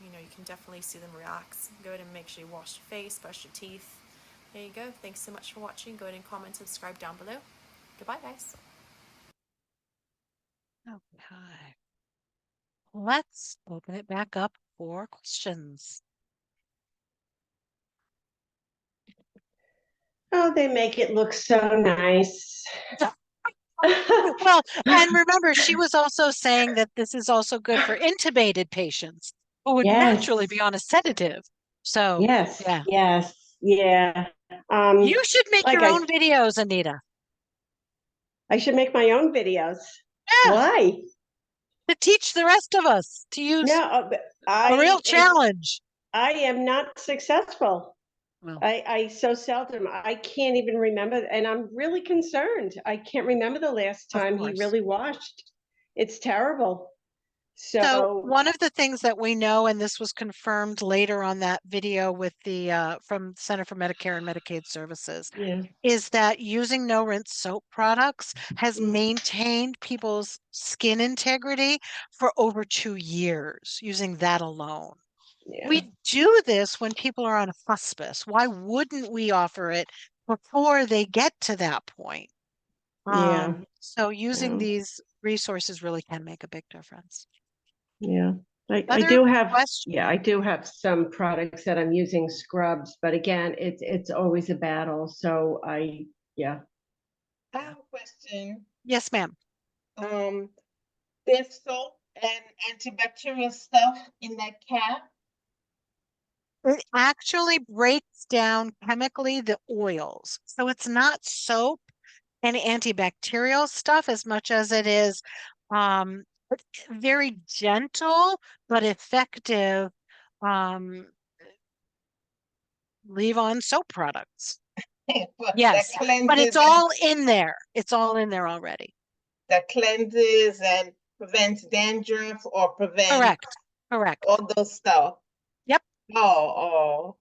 you know, you can definitely see them relax. Go ahead and make sure you wash your face, brush your teeth. There you go. Thanks so much for watching. Go ahead and comment, subscribe down below. Goodbye, guys. Okay. Let's open it back up for questions. Oh, they make it look so nice. Well, and remember, she was also saying that this is also good for intubated patients who would naturally be on a sedative. So, yes, yeah. yes, yeah. You should make like your own videos, Anita. I should make my own videos. Yeah. Why? To teach the rest of us to use a real challenge. I am not successful. Well, I so seldom, I can't even remember, and I'm really concerned. I can't remember the last time he really washed. It's terrible. So one of the things that we know, and this was confirmed later on that video with the from Center for Medicare and Medicaid Services, is that using no rinse soap products has maintained people's skin integrity for over 2 years using that alone. We do this when people are on hospice. Why wouldn't we offer it before they get to that point? So using these resources really can make a big difference. Yeah, I do have some products that I'm using scrubs, but again, it's always a battle. So I have a question. Yes, ma'am. There's soap and antibacterial stuff in that cap. It actually breaks down chemically the oils. So it's not soap and antibacterial stuff as much as it is very gentle but effective leave-on soap products. Yes, but it's all in there. It's all in there already. That cleanses and prevents dandruff or prevents Correct. Correct. all those stuff. Yep. Oh.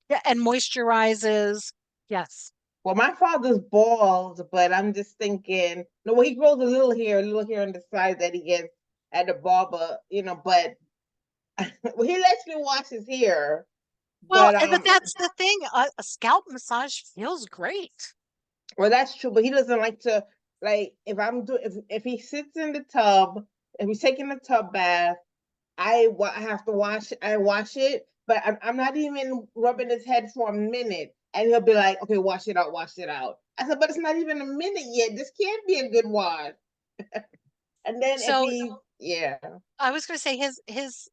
Yeah, and moisturizes. Yes. Well, my father's bald, but I'm just thinking, no, well, he grows a little hair on the side that he gets at the barber, but well, he lets me wash his hair. Well, But but that's the thing. A scalp massage feels great. well, that's true, but he doesn't like to, like, if he sits in the tub, if he's taking a tub bath, I have to wash it, but I'm not even rubbing his head for a minute, and he'll be like, okay, wash it out, wash it out. I said, but it's not even a minute yet. This can't be a good wash. And then So yeah. I was going to say his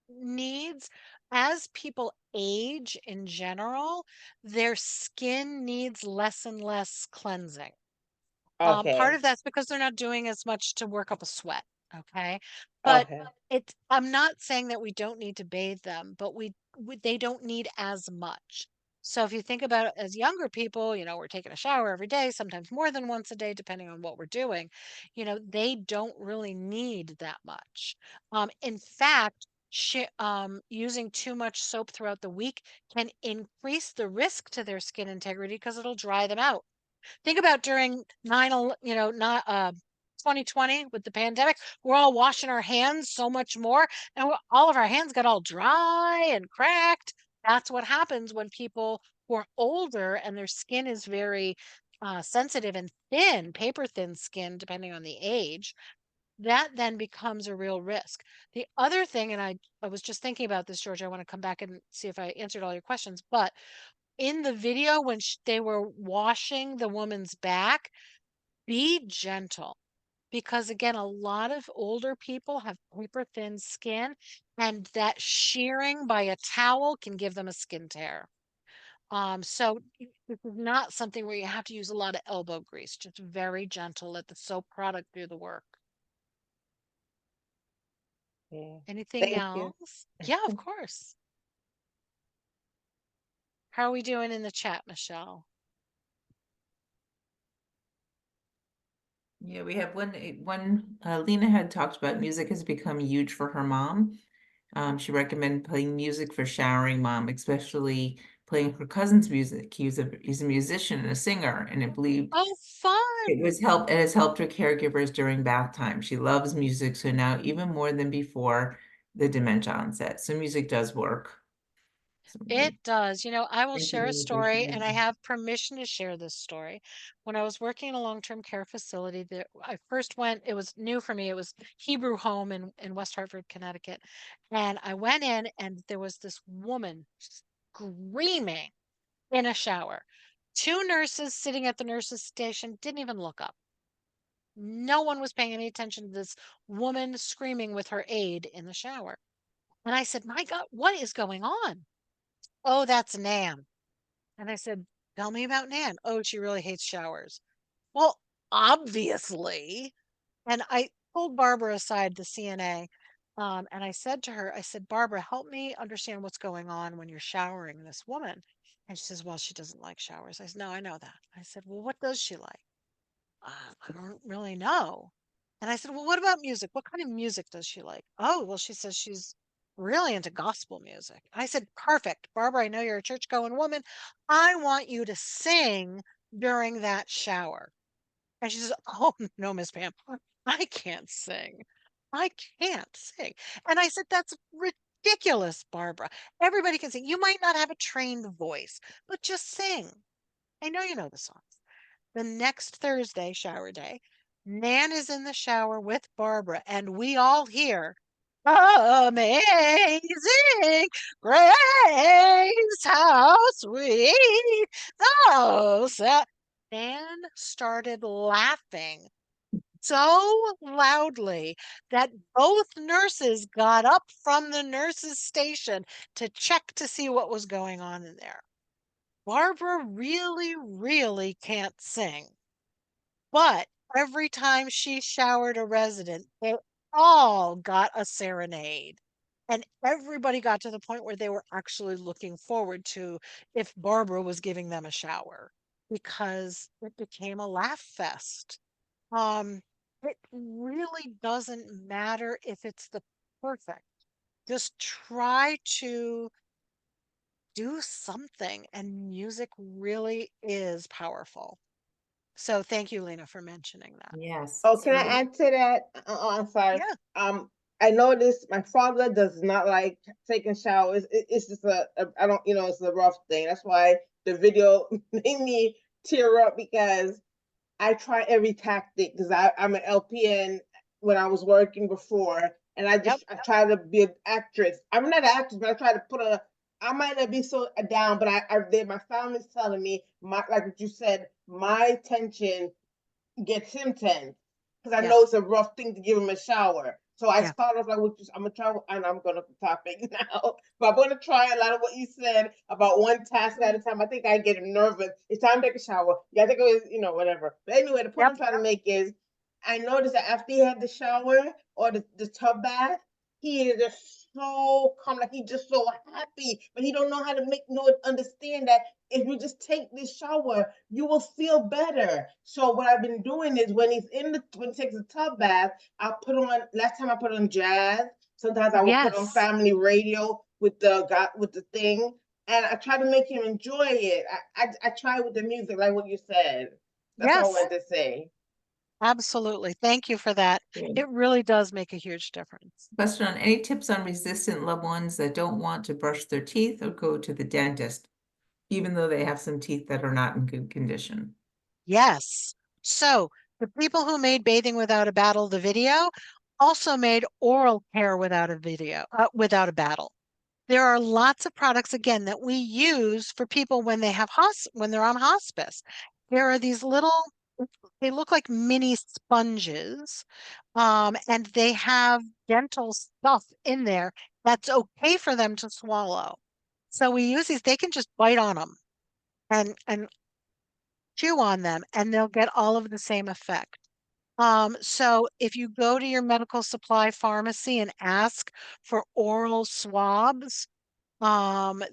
needs as people age in general, their skin needs less and less cleansing. Part Okay. of that's because they're not doing as much to work up a sweat. Okay. But Okay. I'm not saying that we don't need to bathe them, but they don't need as much. So if you think about it as younger people, we're taking a shower every day, sometimes more than once a day, depending on what we're doing, they don't really need that much. In fact, using too much soap throughout the week can increase the risk to their skin integrity because it'll dry them out. Think about during 2020 with the pandemic, we're all washing our hands so much more, and all of our hands got all dry and cracked. That's what happens when people who are older and their skin is very sensitive and thin, paper thin skin, depending on the age. That then becomes a real risk. The other thing, and I was just thinking about this, George, I want to come back and see if I answered all your questions, but in the video when they were washing the woman's back, be gentle because again, a lot of older people have paper thin skin and that shearing by a towel can give them a skin tear. So this is not something where you have to use a lot of elbow grease, just very gentle, let the soap product do the work. Yeah. Anything Thank you. else? Yeah, of course. How are we doing in the chat, Michelle? Yeah, we have one, Lena had talked about music has become huge for her mom. She recommended playing music for showering mom, especially playing her cousin's music. He's a musician and a singer, and Oh, fun. it has helped her caregivers during bath time. She loves music, so now even more than before the dementia onset. So music does work. So It does. I will thank you, share a Lena, for story, and I sharing. have permission to share this story. When I was working in a long-term care facility, I first went, it was new for me. It was Hebrew Home in West Hartford, Connecticut. And I went in, and there was this woman screaming in a shower. Two nurses sitting at the nurses' station didn't even look up. No one was paying any attention to this woman screaming with her aide in the shower. And I said, my God, what is going on? Oh, that's Nan. And I said, tell me about Nan. Oh, she really hates showers. Well, obviously. And I pulled Barbara aside, the CNA, and I said to her, I said, Barbara, help me understand what's going on when you're showering this woman. And she says, well, she doesn't like showers. I said, no, I know that. I said, well, what does she like? I don't really know. And I said, well, what about music? What kind of music does she like? Oh, well, she says she's really into gospel music. I said, perfect. Barbara, I know you're a church going woman. I want you to sing during that shower. And she says, oh, no, Miss Pam, I can't sing. I can't sing. And I said, that's ridiculous, Barbara. Everybody can sing. You might not have a trained voice, but just sing. I know you know the songs. The next Thursday, shower day, Nan is in the shower with Barbara, and we all hear, amazing grace, how sweet the sound. Nan started laughing so loudly that both nurses got up from the nurses' station to check to see what was going on in there. Barbara really, really can't sing. But every time she showered a resident, they all got a serenade. And everybody got to the point where they were actually looking forward to if Barbara was giving them a shower because it became a laugh fest. Um, it really doesn't matter if it's the perfect. Just try to do something, and music really is powerful. So thank you, Lena, for mentioning that. Yes. Oh, can I So- add to that? I'm sorry. Yeah. I noticed my father does not like taking showers. It's just I don't, it's a rough thing. That's why the video made me tear up, because I try every tactic, because I'm an LPN when I was working before, and I try to be an actress. I'm not an actress, but I try to I might not be so down, but I did. My family's telling me, like what you said, my tension gets him tense, because I know it's a rough thing to give him a shower. So I start off like, I'm gonna try, and I'm gonna topic now. But I'm gonna try a lot of what you said about one task at a time. I think I get nervous. It's time to take a shower. Yeah, I think it was, whatever. But anyway, the point I'm trying to make is, I noticed that after he had the shower or the tub bath, he is just so calm, like he's just so happy, but he don't know how to understand that if you just take this shower, you will feel better. So what I've been doing is, when he takes a tub bath, last time I put on jazz. Sometimes I will put on family radio with the thing, and I try to make him enjoy it. I try with the music, like what you said. That's all I wanted to say. Absolutely. Thank you for that. It really does make a huge difference. Question on any tips on resistant loved ones that don't want to brush their teeth or go to the dentist, even though they have some teeth that are not in good condition? Yes. So the people who made Bathing Without a Battle, the video, also made oral care without a battle. There are lots of products, again, that we use for people when they have when they're on hospice. There are these they look like mini sponges, and they have dental stuff in there that's okay for them to swallow. So we use these. They can just bite on them and chew on them, and they'll get all of the same effect. So if you go to your medical supply pharmacy and ask for oral swabs,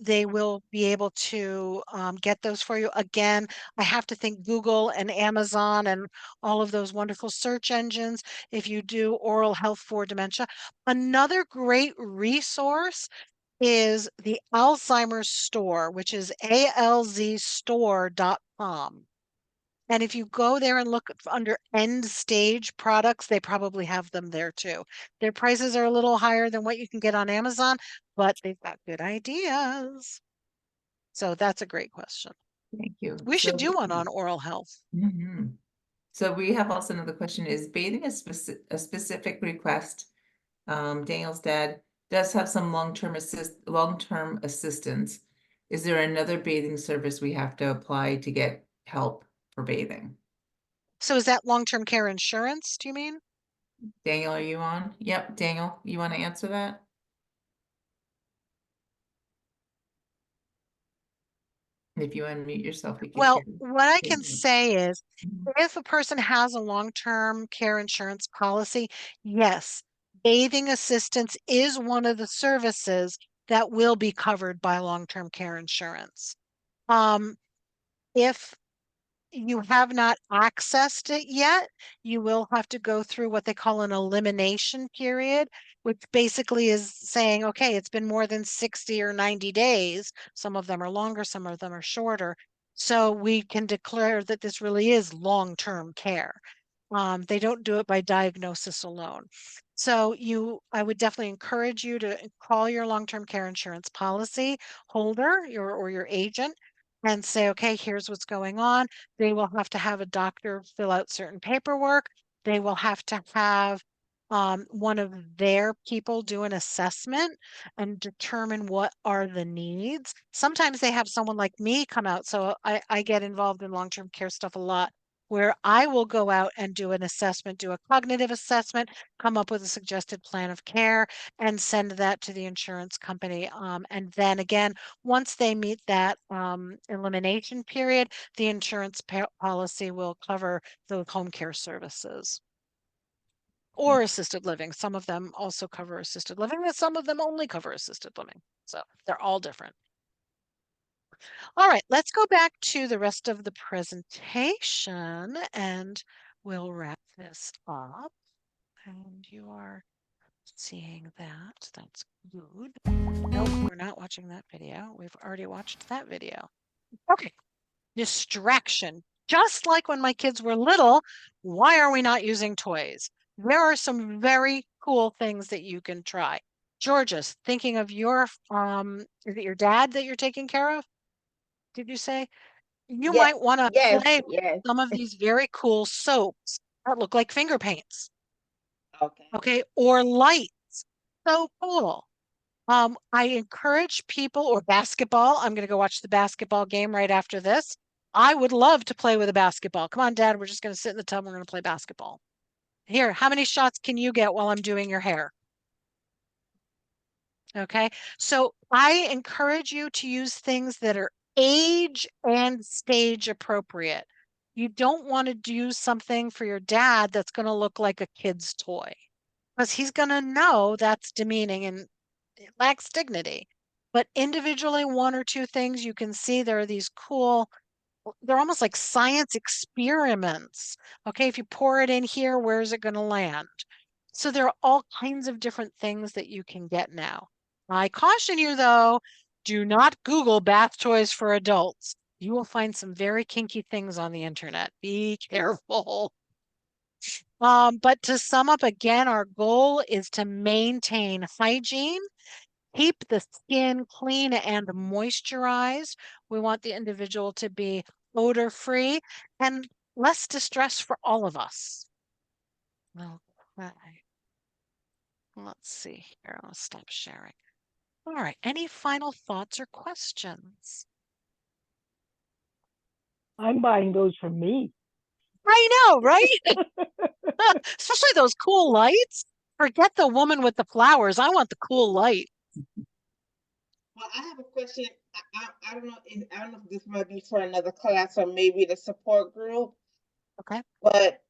they will be able to get those for you. Again, I have to think Google and Amazon and all of those wonderful search engines if you do oral health for dementia. Another great resource is the Alzheimer's store, which is alzstore.com. And if you go there and look under end stage products, they probably have them there too. Their prices are a little higher than what you can get on Amazon, but they've got good ideas. So that's a great question. Thank you. We should do one on oral health. So we have also another question: is bathing a specific request? Daniel's dad does have some long-term assistance. Is there another bathing service we have to apply to get help for bathing? So is that long-term care insurance, do you mean? Daniel, are you on? Yep, Daniel, you want to answer that? If you unmute yourself, we can Well, hear you. what I can say is, if a person has a long-term care insurance policy, yes, bathing assistance is one of the services that will be covered by long-term care insurance. If you have not accessed it yet, you will have to go through what they call an elimination period, which basically is saying, okay, it's been more than 60 or 90 days. Some of them are longer, some of them are shorter. So we can declare that this really is long-term care. They don't do it by diagnosis alone. So I would definitely encourage you to call your long-term care insurance policy holder or your agent and say, okay, here's what's going on. They will have to have a doctor fill out certain paperwork. They will have to have one of their people do an assessment and determine what are the needs. Sometimes they have someone like me come out. So I get involved in long-term care stuff a lot, where I will go out and do an assessment, do a cognitive assessment, come up with a suggested plan of care, and send that to the insurance company. And then again, once they meet that elimination period, the insurance policy will cover the home care services or assisted living. Some of them also cover assisted living, and some of them only cover assisted living. So they're all different. All right, let's go back to the rest of the presentation and we'll wrap this up. And you are seeing that. That's good. Nope, we're not watching that video. We've already watched that video. Okay. Distraction. Just like when my kids were little, why are we not using toys? There are some very cool things that you can try. Georges, thinking of your is it your dad that you're taking care of? Did you say? You Yes, might want to yes, play with yes. some of these very cool soaps that look like finger paints. Okay. Okay, or lights. So cool. I encourage people or basketball. I'm going to go watch the basketball game right after this. I would love to play with a basketball. Come on, Dad. We're just going to sit in the tub. We're going to play basketball. Here, how many shots can you get while I'm doing your hair? Okay. So I encourage you to use things that are age and stage appropriate. You don't want to do something for your dad that's going to look like a kid's toy because he's going to know that's demeaning and it lacks dignity. But individually, one or two things you can see there are these cool, they're almost like science experiments. Okay, if you pour it in here, where is it going to land? So there are all kinds of different things that you can get now. I caution you though, do not Google bath toys for adults. You will find some very kinky things on the internet. Be careful. But to sum up again, our goal is to maintain hygiene, keep the skin clean and moisturized. We want the individual to be odor free and less distress for all of us. Okay. Let's see here. I'll stop sharing. All right. Any final thoughts or questions? I'm buying those for me. I know, right? Especially those cool lights. Forget the woman with the flowers. I want the cool light. Well, I have a question. I don't know. I don't know if this might be for another class or maybe the support group. Okay. But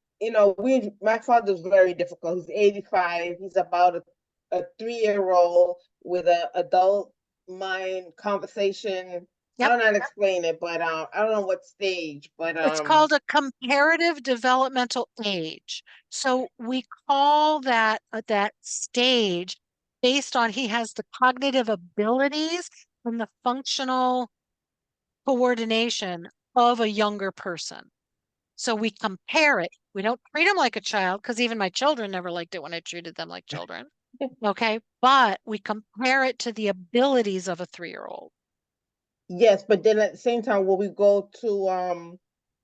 my father's very difficult. He's 85. He's about a 3-year-old with an adult mind conversation. I Yep. don't know how to explain it, but I don't know what stage. But It's called a comparative developmental age. So we call that that stage based on he has the cognitive abilities and the functional coordination of a younger person. So we compare it. We don't treat him like a child because even my children never liked it when I treated them like children. Okay. But we compare it to the abilities of a 3-year-old. yes, but then at the same time, when we go to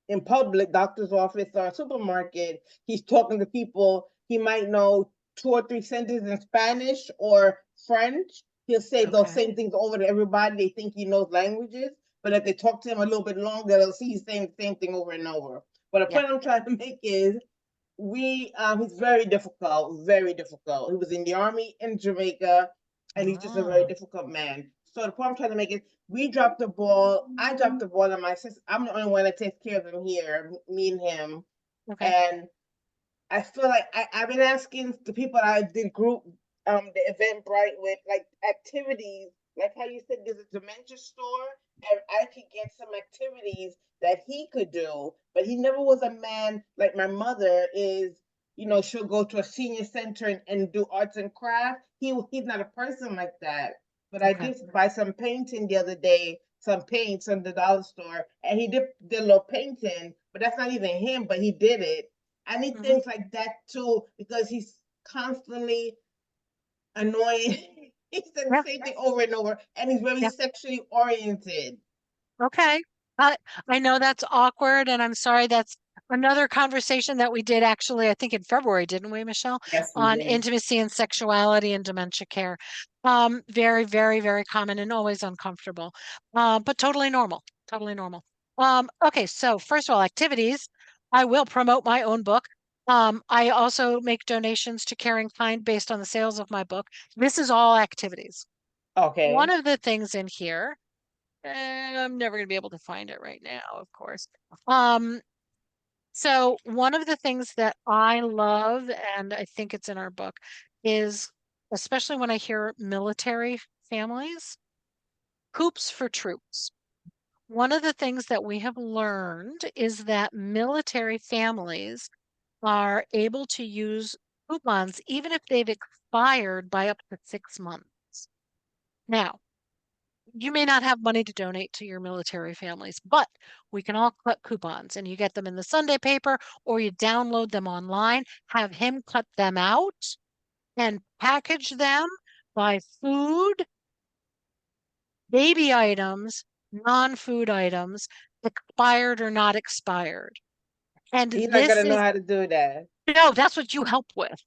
in public, doctor's office or supermarket, he's talking to people. He might know 2 or 3 sentences in Spanish or French. He'll say those same things over to everybody. They think he knows languages, but if they talk to him a little bit longer, they'll see he's saying the same thing over and over. But the point I'm trying to make is he's very difficult, very difficult. He was in the army in Jamaica, and he's just a very difficult man. So the point I'm trying to make is we dropped the ball. I dropped the ball, and my sister. I'm the only one that takes care of him here, me and him. Okay. And I feel like I've been asking the people I did group the event bright with like activities, like how you said there's a dementia store, and I could get some activities that he could do, but he never was a man like my mother is. She'll go to a senior center and do arts and crafts. He's not a person like that. But I did buy some painting the other day, some paints from the dollar store, and he did a little painting, but that's not even him, but he did it. I need things like that too, because he's constantly annoying. He said the same thing over and over, and he's very sexually oriented. Okay. I know that's awkward, and I'm sorry. That's another conversation that we did actually, I think in February, didn't we, Michelle? Yes, we On did. intimacy and sexuality and dementia care. Very, very, very common and always uncomfortable, but totally normal. Totally normal. Okay, so first of all, activities. I will promote my own book. I also make donations to CaringKind based on the sales of my book. This is all activities. Okay. One of the things in here. I'm never going to be able to find it right now, of course. So one of the things that I love, and I think it's in our book, is especially when I hear military families, hoops for troops. One of the things that we have learned is that military families are able to use coupons even if they've expired by up to 6 months. Now, you may not have money to donate to your military families, but we can all cut coupons, and you get them in the Sunday paper or you download them online, have him cut them out and package them by food, baby items, non-food items, expired or not expired. And You're not this gonna know is, how to do that. no, that's what you help with.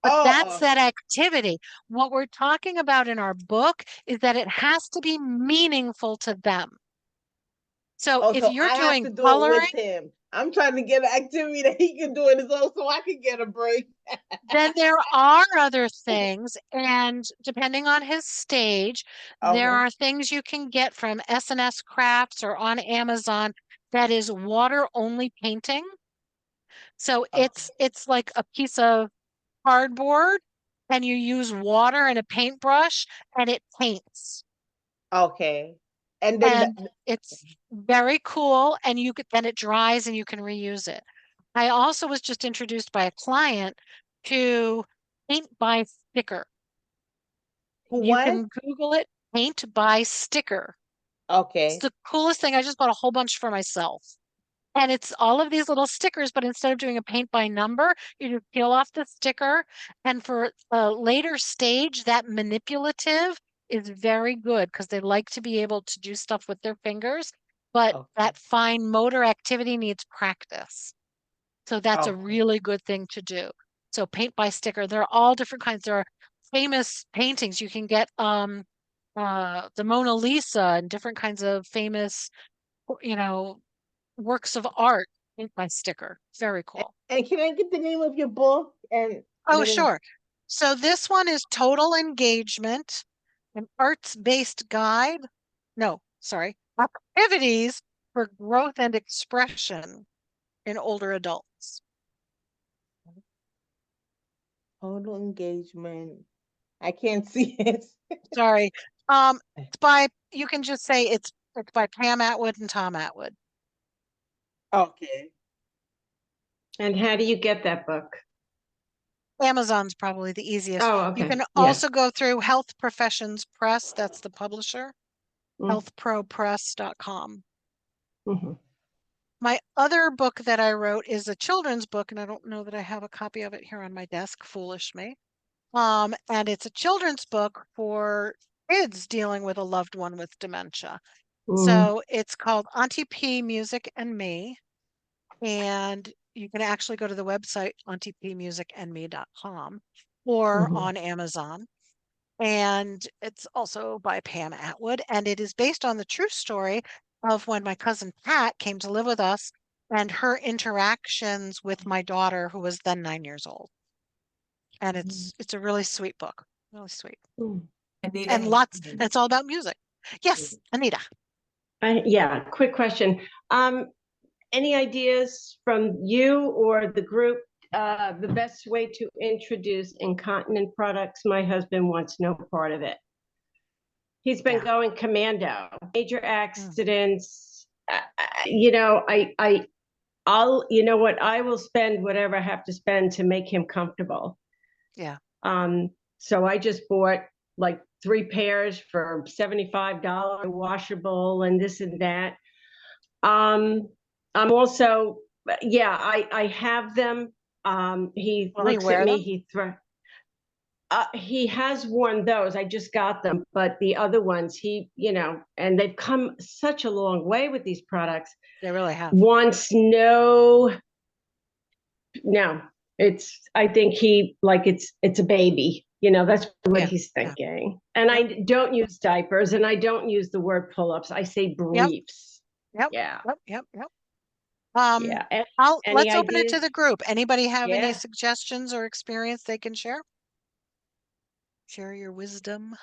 But that's Oh, that activity. What we're talking about in our book is that it has to be meaningful to them. So oh, if so you're I have doing to do it coloring, with him. I'm trying to get an activity that he can do on his own so I can get a break. then there are other things. And depending on his stage, there Okay. are things you can get from S&S Crafts or on Amazon that is water only painting. So it's like a piece of cardboard and you use water and a paintbrush and it paints. Okay. And then And it's very cool, and you could then it dries and you can reuse it. I also was just introduced by a client to paint by sticker. You what? can Google it, paint by sticker. It's Okay. the coolest thing. I just bought a whole bunch for myself. And it's all of these little stickers, but instead of doing a paint by number, you just peel off the sticker. And for a later stage, that manipulative is very good because they like to be able to do stuff with their fingers, but Okay. that fine motor activity needs practice. So that's a Okay. really good thing to do. So paint by sticker, there are all different kinds. There are famous paintings. You can get the Mona Lisa and different kinds of famous, you know, works of art paint by sticker. Very cool. And can I get the name of your book? And Oh, maybe. sure. So this one is Total Engagement, an arts-based guide. No, sorry, activities for growth and expression in older adults. Total engagement. I can't see it. Sorry. It's by, you can just say it's by Pam Atwood and Tom Atwood. Okay. And how do you get that book? Amazon's probably the easiest. Oh, You okay. can Yeah. also go through Health Professions Press, that's the publisher, Mm. healthpropress.com. Mm-hmm. My other book that I wrote is a children's book, and I don't know that I have a copy of it here on my desk, foolish me. And it's a children's book for kids dealing with a loved one with dementia. Mm. So it's called Auntie P Music and Me. And you can actually go to the website auntiepmusicandme.com or Mhm. on Amazon. And it's also by Pam Atwood, and it is based on the true story of when my cousin Pat came to live with us and her interactions with my daughter, who was then 9 years old. And it's a really sweet book, really sweet, Anita, and lots. And it's all about music. Yes, Anita. Yeah, quick question. Any ideas from you or the group, the best way to introduce incontinent products? My husband wants no part of it. He's been going commando, major accidents. You know, I'll, you know what, I will spend whatever I have to spend to make him comfortable. Yeah. So I just bought like 3 pairs for $75, washable and this and that. I'm also, yeah, I have them. He Will he looks wear at me, them? He has worn those. I just got them, but the other ones, he, you know, and they've come such a long way with these products. They really have. Wants no, it's, I think he, like, it's a baby, you know, that's what he's thinking. And I don't use diapers and I don't use the word pull-ups. I say briefs. Yep. Yeah. Yep. Yeah. Let's open it to the group. Anybody have any Yeah. suggestions or experience they can share? Share your wisdom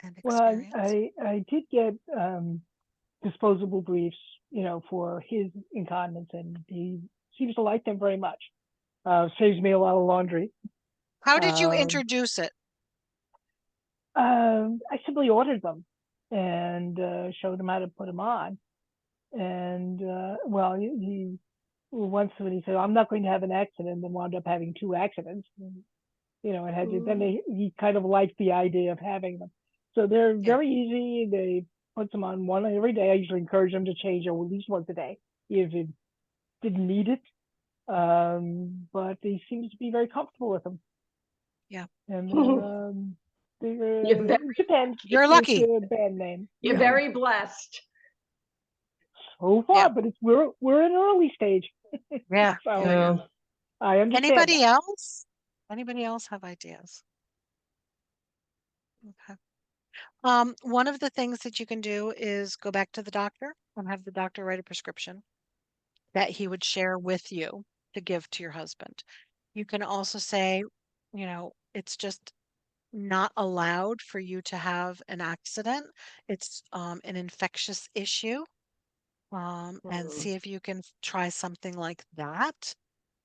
and Well, experience. I did get disposable briefs, you know, for his incontinence, and he seems to like them very much. Saves me a lot of laundry. How did you introduce it? I simply ordered them and showed him how to put them on. And well, he once when he said, I'm not going to have an accident, and wound up having 2 accidents. And, and had to, then he kind of liked the idea of having them. So they're very easy. They put them on one every day. I usually encourage them to change at least once a day if it didn't need it. But he seems to be very comfortable with them. Yeah. And You're Japan. You're lucky. It's a bad name. You're very blessed. So far, but we're in early stage. Yeah. So I understand. Anybody else? Anybody else have ideas? Okay. One of the things that you can do is go back to the doctor and have the doctor write a prescription that he would share with you to give to your husband. You can also say, it's just not allowed for you to have an accident. It's an infectious issue. And see if you can try something like that.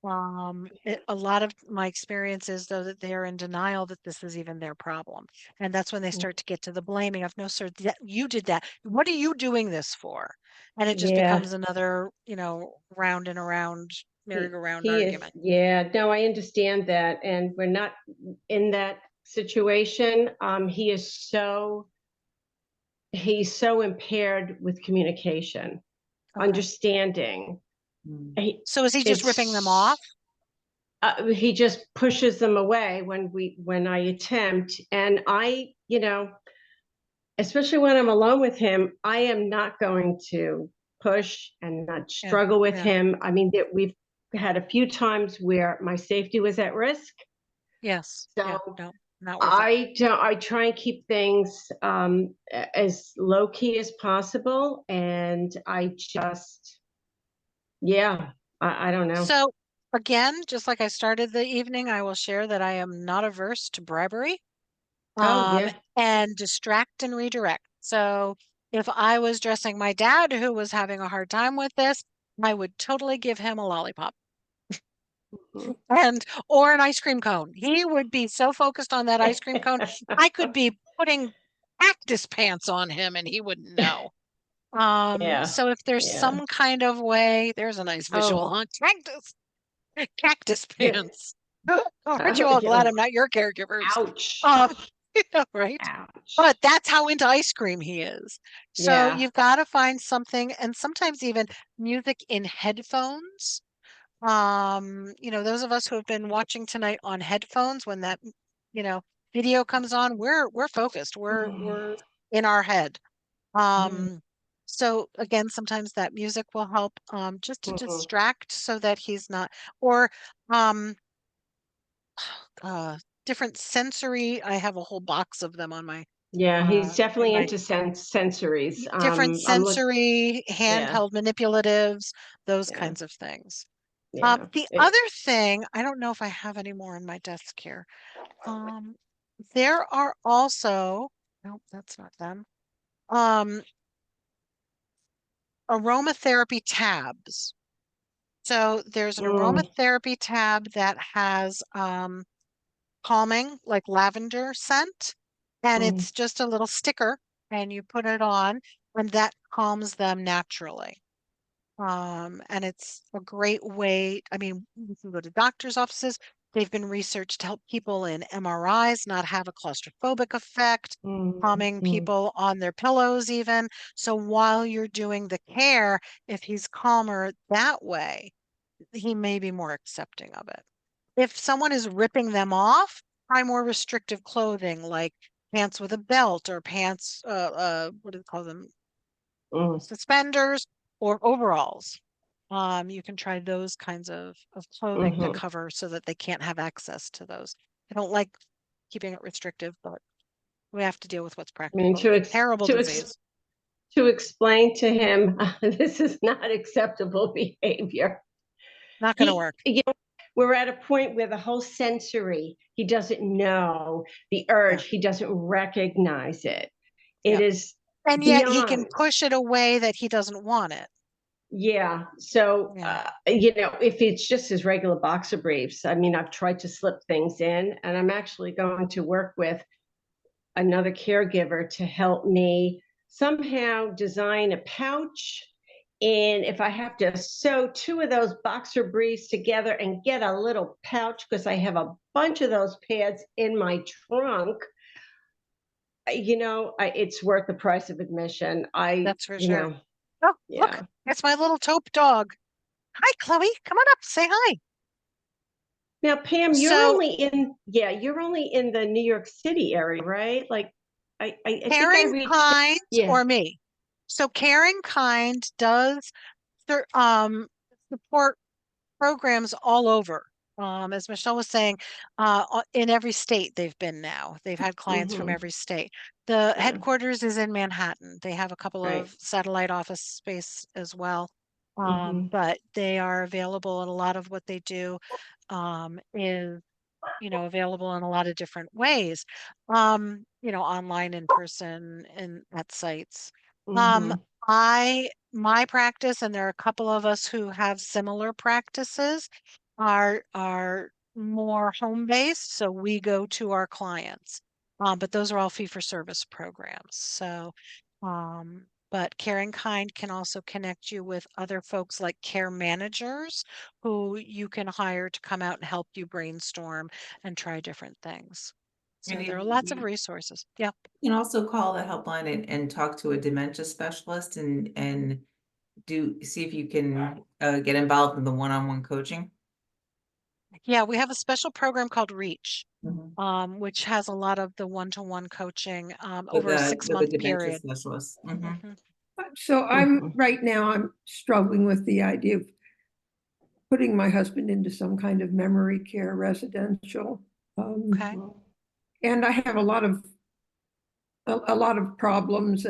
A lot of my experience is though that they are in denial that this is even their problem. And that's when they start to get to the blaming of, no, sir, you did that. What are you doing this for? And it just becomes another, round and around merry-go-round argument. No, I understand that. And we're not in that situation. He's so impaired with communication, understanding. So is he just ripping them off? He just pushes them away when I attempt, and I, especially when I'm alone with him, I am not going to push and not struggle with him. I mean, we've had a few times where my safety was at risk. Yes. So no, not worth it. I try and keep things as low key as possible, and I just, I don't know. So again, just like I started the evening, I will share that I am not averse to bribery. And distract and redirect. So if I was dressing my dad, who was having a hard time with this, I would totally give him a lollipop or an ice cream cone. He would be so focused on that ice cream cone. I could be putting cactus pants on him and he wouldn't know. So if there's some kind of way, there's a nice visual on cactus pants. Aren't you all glad I'm not your caregivers? Ouch. Right? Ouch. But that's how into ice cream he is. So you've got to find something, and sometimes even music in headphones. Those of us who have been watching tonight on headphones, when that, video comes on, we're focused. We're in our head. So again, sometimes that music will help just to distract so that he's not, or different sensory. I have a whole box of them on my. He's definitely into sensories. Different sensory, handheld manipulatives, those kinds of things. The other thing, I don't know if I have any more in my desk here. There are also, nope, that's not them. Aromatherapy tabs. So there's an aromatherapy tab that has calming, like lavender scent, and it's just a little sticker, and you put it on, and that calms them naturally. And it's a great way. I mean, you can go to doctor's offices. They've been researched to help people in MRIs not have a claustrophobic effect, calming people on their pillows even. So while you're doing the care, if he's calmer that way, he may be more accepting of it. If someone is ripping them off, try more restrictive clothing like pants with a belt or pants, what do they call them? Suspenders or overalls. You can try those kinds of clothing to cover so that they can't have access to those. I don't like keeping it restrictive, but we have to deal with what's practical. I mean, terrible disease. To explain to him, this is not acceptable behavior. Not going to work. We're at a point where the whole sensory, he doesn't know the urge. He doesn't recognize it. It is and yet he can push it away that he doesn't want it. So, if it's just his regular boxer briefs, I mean, I've tried to slip things in, and I'm actually going to work with another caregiver to help me somehow design a pouch And if I have to sew 2 of those boxer briefs together and get a little pouch, because I have a bunch of those pads in my trunk, it's worth the price of admission. That's for sure. Oh, look, Yeah. it's my little taupe dog. Hi, Chloe. Come on up. Say hi. Now, Pam, you're So- only in the New York City area, right? Like, I think I reached. CaringKind Yeah. or me. So CaringKind does support programs all over. As Michelle was saying, in every state they've been now. They've had clients from Mhm. every state. The Yeah. headquarters is in Manhattan. They have a couple Right. of satellite office space as well. Mhm. But they are available, and a lot of what they do is available in a lot of different ways. Online, in person, and at sites. Mhm. My practice, and there are a couple of us who have similar practices, are more home based, so we go to our clients. But those are all fee for service programs. So, but CaringKind can also connect you with other folks like care managers who you can hire to come out and help you brainstorm and try different things. So And there are if lots of you resources. Yeah. can also call the helpline and talk to a dementia specialist and see if you can get involved in the one-on-one coaching. Yeah, we have a special program called Reach, Mhm. which has a lot of the one-to-one coaching With over a the 6-month dementia period. specialist. Mhm. So I'm right now, I'm struggling with the idea of putting my husband into some kind of memory care residential. Okay. And I have a lot of problems,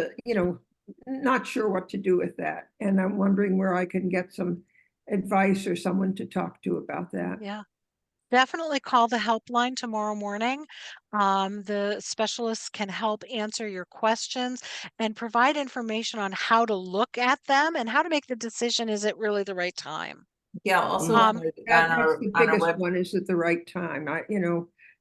not sure what to do with that. And I'm wondering where I can get some advice or someone to talk to about that. Yeah. Definitely call the helpline tomorrow morning. The specialists can help answer your questions and provide information on how to look at them and how to make the decision, is it really the right time? Yeah, also Um, That's the on our biggest web. one, is at the right time.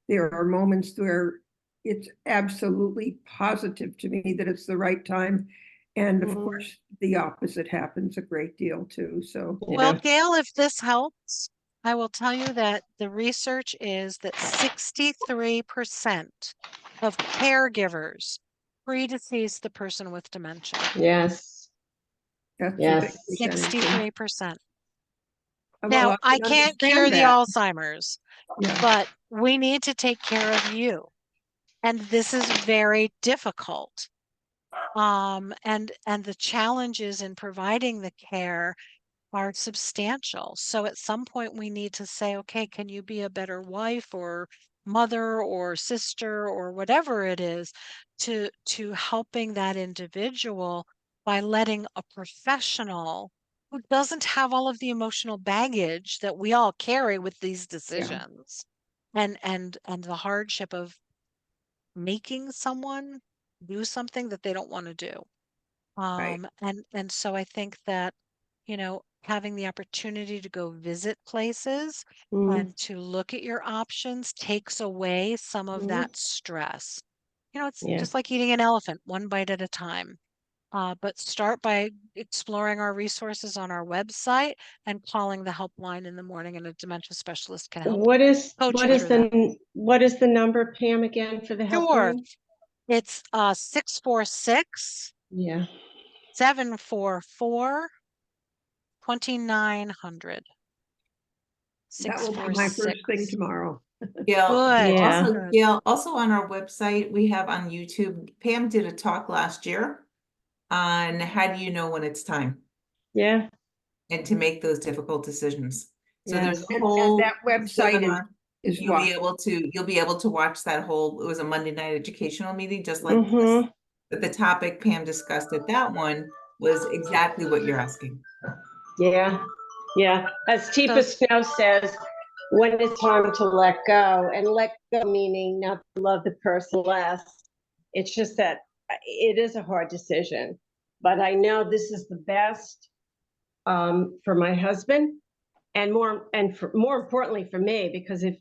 There are moments where it's absolutely positive to me that it's the right time. And of course, the opposite happens a great deal too, so. Well, Gail, if this helps, I will tell you that the research is that 63% of caregivers predecease the person with dementia. Yes. That's a Yes. big percentage. 63%. Well, Now, I can can't cure understand the that. Alzheimer's, Yeah. but we need to take care of you. And this is very difficult. And the challenges in providing the care are substantial. So at some point we need to say, okay, can you be a better wife or mother or sister or whatever it is to helping that individual by letting a professional who doesn't have all of the emotional baggage that we all carry with these decisions and the hardship of making someone do something that they don't want to do. And so I think that, having the opportunity to go visit places and to look at your options takes away some of that stress. It's Yeah. just like eating an elephant, one bite at a time. But start by exploring our resources on our website and calling the helpline in the morning, and a dementia specialist can help What is coach you through that. what is the number, Pam, again, for the Sure. helpline? It's 646 Yeah. 744 2900. That will be my first thing 646. tomorrow. Gail, Good. Yeah. Good. Also on our website, we have on YouTube, Pam did a talk last year on how do you know when it's time Yeah. and to make those difficult decisions. So there's a Yes. whole And that website seminar. is You'll what? be able to watch that whole, it was a Monday night educational meeting, just like this. But the topic Pam discussed at that one was exactly what you're asking. Yeah. Yeah. As Teepa So, Snow says, when it's time to let go, and let go meaning not to love the person less. It's just that it is a hard decision, but I know this is the best for my husband, and more importantly for me, because if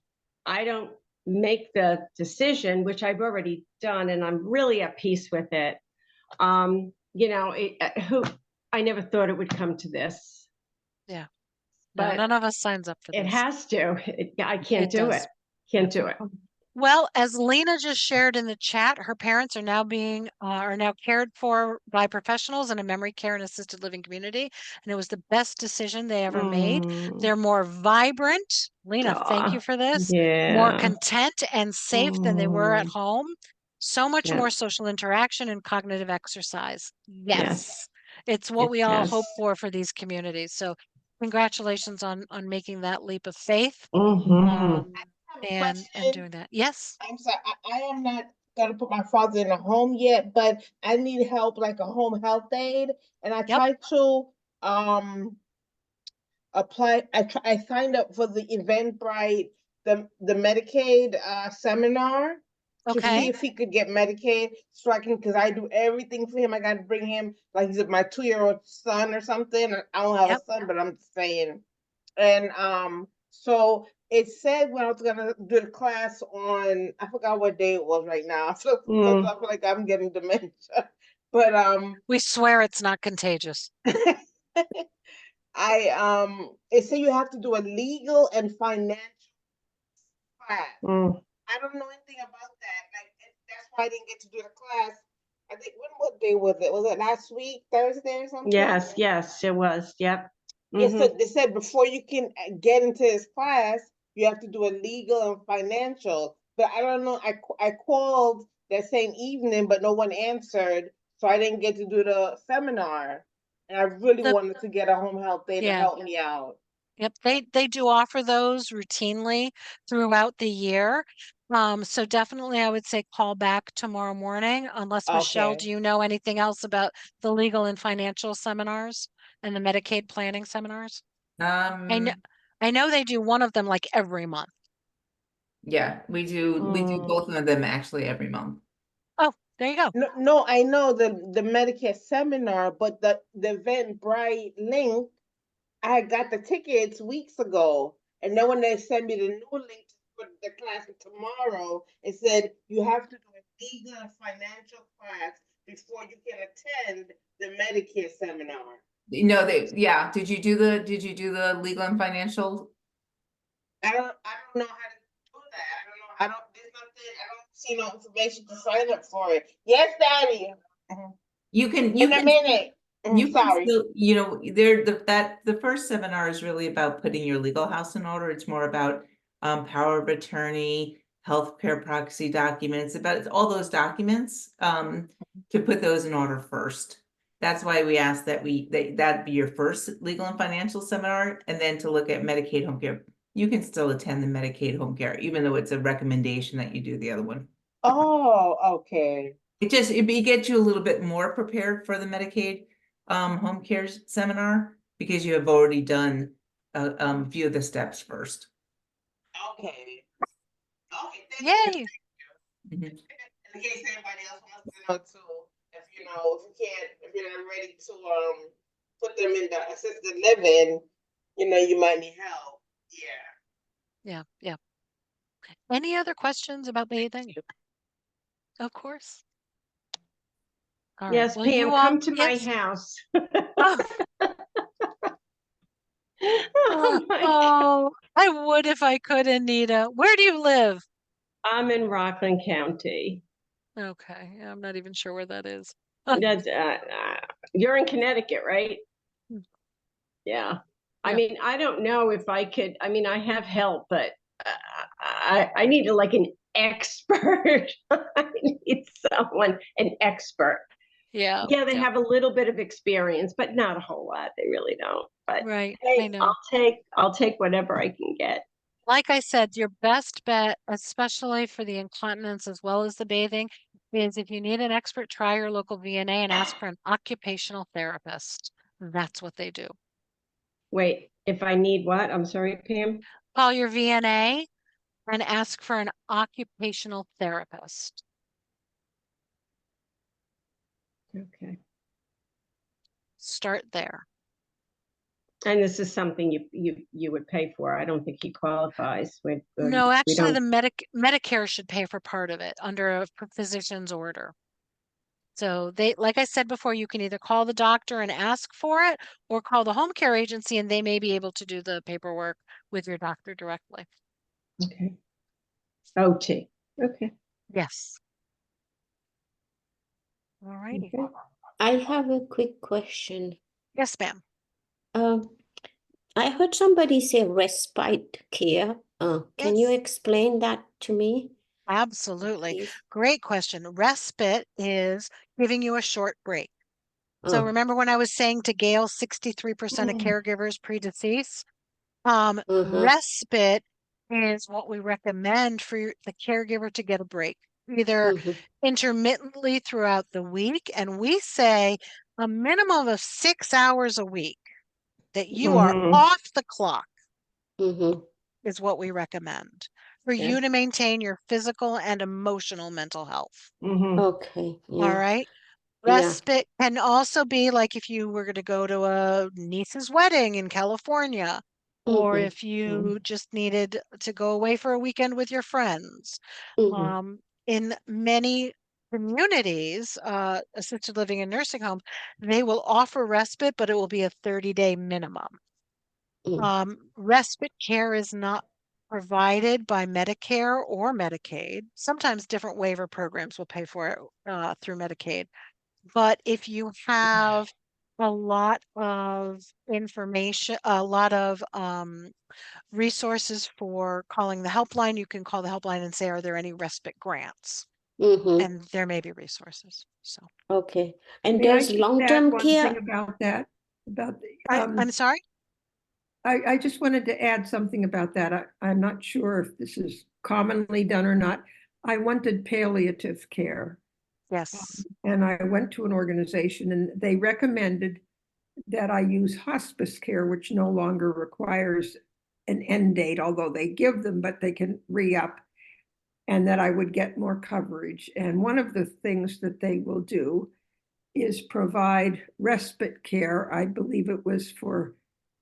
I don't make the decision, which I've already done, and I'm really at peace with it, I never thought it would come to this, Yeah. No, but none of us signs up for it this. has to. I can't It do does. it. Can't do it. Well, as Lena just shared in the chat, her parents are now cared for by professionals in a memory care and assisted living community, and it was the best decision they ever made. They're more vibrant. Lena, thank you for this. More Yeah. content and safe than they were at home. So much Yeah. more social interaction and cognitive exercise. Yes. It's what we all hope Yes. for these communities. So congratulations on making that leap of faith. Mhm. And doing that. Yes. I'm sorry, I am not gonna put my father in a home yet, but I need help, like a home health aide, and I tried to apply. I signed up for the Eventbrite, the Medicaid seminar to see Okay. if he could get Medicaid, so I can, because I do everything for him. I got to bring him, like he's my 2-year-old son or something. I don't have a son, but I'm just saying. And so it said when I was gonna do the class on, I forgot what day it was right now. I feel like I'm getting dementia. But we swear it's not contagious. it said you have to do a legal and financial class. I don't know anything about that. Like that's why I didn't get to do the class. I think what day was it? Was it last week, Thursday or something? Yes, yes, it was. Yep. Yes, so they said before you can get into this class, you have to do a legal and financial. But I don't know. I called that same evening, but no one answered, so I didn't get to do the seminar. And I really wanted to get a home health aide to help me out. Yep, they do offer those routinely throughout the year. So definitely I would say call back tomorrow morning, unless Michelle, Okay. do you know anything else about the legal and financial seminars and the Medicaid planning seminars? I know they do one of them like every month. Yeah, we do both of them actually every month. Oh, there you go. No, I know the Medicare seminar, but the Eventbrite link, I got the tickets weeks ago, and then when they sent me the new link for the class tomorrow, it said you have to do a legal and financial class before you can attend the Medicare seminar. No, did you do the legal and financial? I don't know how to do that. I don't see no information to sign up for it. Yes, Daddy. You can In a minute. Sorry. Still, the first seminar is really about putting your legal house in order. It's more about power of attorney, healthcare proxy documents, about all those documents, to put those in order first. That's why we asked that that be your first legal and financial seminar, and then to look at Medicaid home care. You can still attend the Medicaid home care, even though it's a recommendation that you do the other one. Oh, okay. It gets you a little bit more prepared for the Medicaid home care seminar, because you have already done a few of the steps first. Okay. Okay. Yay. In case anybody else wants to know too, if you're not ready to put them in the assisted living, you might need help. Yeah. Any other questions about bathing? Of course. All Yes, right. Well, Pam, come to my house. Oh, I would if I could, Anita. Where do you live? I'm in Rockland County. Okay, I'm not even sure where that is. That's you're in Connecticut, right? Yeah. I mean, I don't know if I could. I mean, I have help, but I need like an expert. I need an expert. Yeah. Yeah, they have a little bit of experience, but not a whole lot. They really don't. But right. hey, I know. I'll take whatever I can get. Like I said, your best bet, especially for the incontinence as well as the bathing, is if you need an expert, try your local VNA and ask for an occupational therapist. That's what they do. Wait, if I need what? I'm sorry, Pam. Call your VNA and ask for an occupational therapist. Okay. Start there. And this is something you would pay for. I don't think he qualifies. No, actually, the Medicare should pay for part of it under a physician's order. So they, like I said before, you can either call the doctor and ask for it or call the home care agency and they may be able to do the paperwork with your doctor directly. Okay. OT. Okay. Yes. All righty. Okay. I have a quick question. Yes, ma'am. I heard somebody say respite care. Can you Yes. explain that to me, Absolutely. please? Great question. Respite is giving you a short break. So Oh, remember when I was saying to Gail, 63% of caregivers predecease? Respite is what we recommend for the caregiver to get a break, either intermittently throughout the week. And we say a minimum of 6 hours a week that you are off the clock is what we recommend for you to maintain your physical and emotional mental health. Okay. All Yeah. right. Yeah. Respite can also be like if you were going to go to a niece's wedding in California, or if you just needed to go away for a weekend with your friends. In many communities, assisted living and nursing homes, they will offer respite, but it will be a 30-day minimum. Respite care is not provided by Medicare or Medicaid. Sometimes different waiver programs will pay for it through Medicaid. But if you have a lot of information, a lot of resources for calling the helpline, you can call the helpline and say, are there any respite grants? And there may be resources. So Okay. And May I there's just add long-term one care. thing about that? About the, I'm sorry? I just wanted to add something about that. I'm not sure if this is commonly done or not. I wanted palliative care. Yes. And I went to an organization and they recommended that I use hospice care, which no longer requires an end date, although they give them, but they can re-up, and that I would get more coverage. And one of the things that they will do is provide respite care. I believe it was for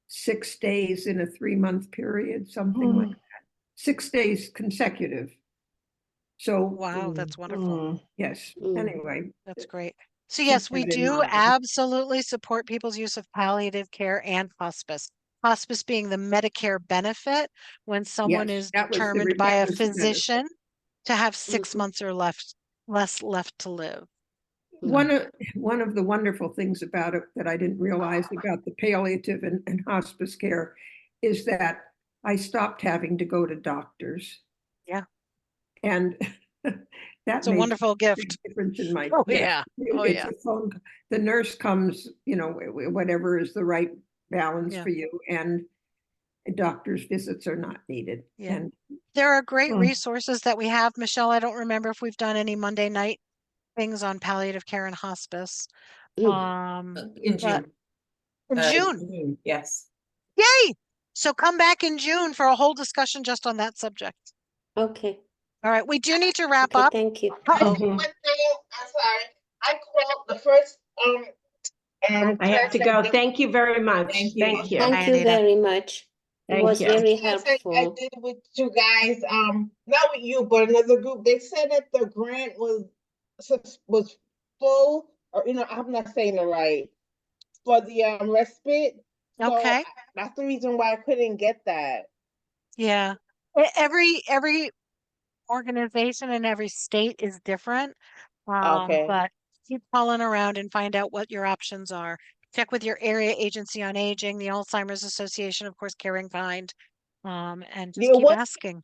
6 days in a 3-month period, something like that. 6 days consecutive. So Wow, that's wonderful. yes, anyway. That's great. So keep yes, we that in do mind. absolutely support people's use of palliative care and hospice. Hospice being the Medicare benefit when someone Yes, is that was the determined by a that was the benefit. physician to have 6 months or less left to live. One of the wonderful things about it that I didn't realize about the palliative and hospice care is that I stopped having to go to doctors. Yeah. And that It's a made wonderful a big gift. difference in my, Oh yes, yeah. Oh it's yeah. a phone, the nurse comes, whatever is the right balance Yeah. for you, and doctor's visits are not needed. Yeah. And There are great resources that we have, Michelle. I don't remember if we've done any Monday night things on palliative care and hospice. In But June. in June. Yes. Yay! So come back in June for a whole discussion just on that subject. Okay. All right, we do need to wrap Okay, up. thank you. One thing, I'm sorry. I called the first I have to go. Thank you very much. Thank you. Thank you. Thank Hi, you Anita. very much. It Thank was you. very class I helpful. did with you guys, not with you, but another group, they said that the grant was full, or I'm not saying it right, for the respite. So Okay. that's the reason why I couldn't get that. Yeah. Every organization in every state is different. Okay. But keep calling around and find out what your options are. Check with your area agency on aging, the Alzheimer's Association, of course, CaringKind, and just It keep was asking.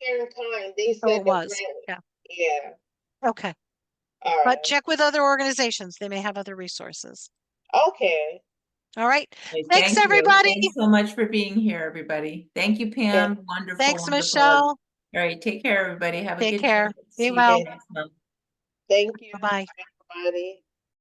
CaringKind. They said Oh, the it was. grant. Yeah. Yeah. Okay. All But right. check with other organizations. They may have other resources. Okay. All right. Okay, Thanks, thank you. everybody. Thanks so much for being here, everybody. Thank you, Pam. Wonderful. Thanks, wonderful. Michelle. All right, take care, everybody. Have a Take good care. day. Be See you well. next month. Thank you. Bye-bye. Everybody.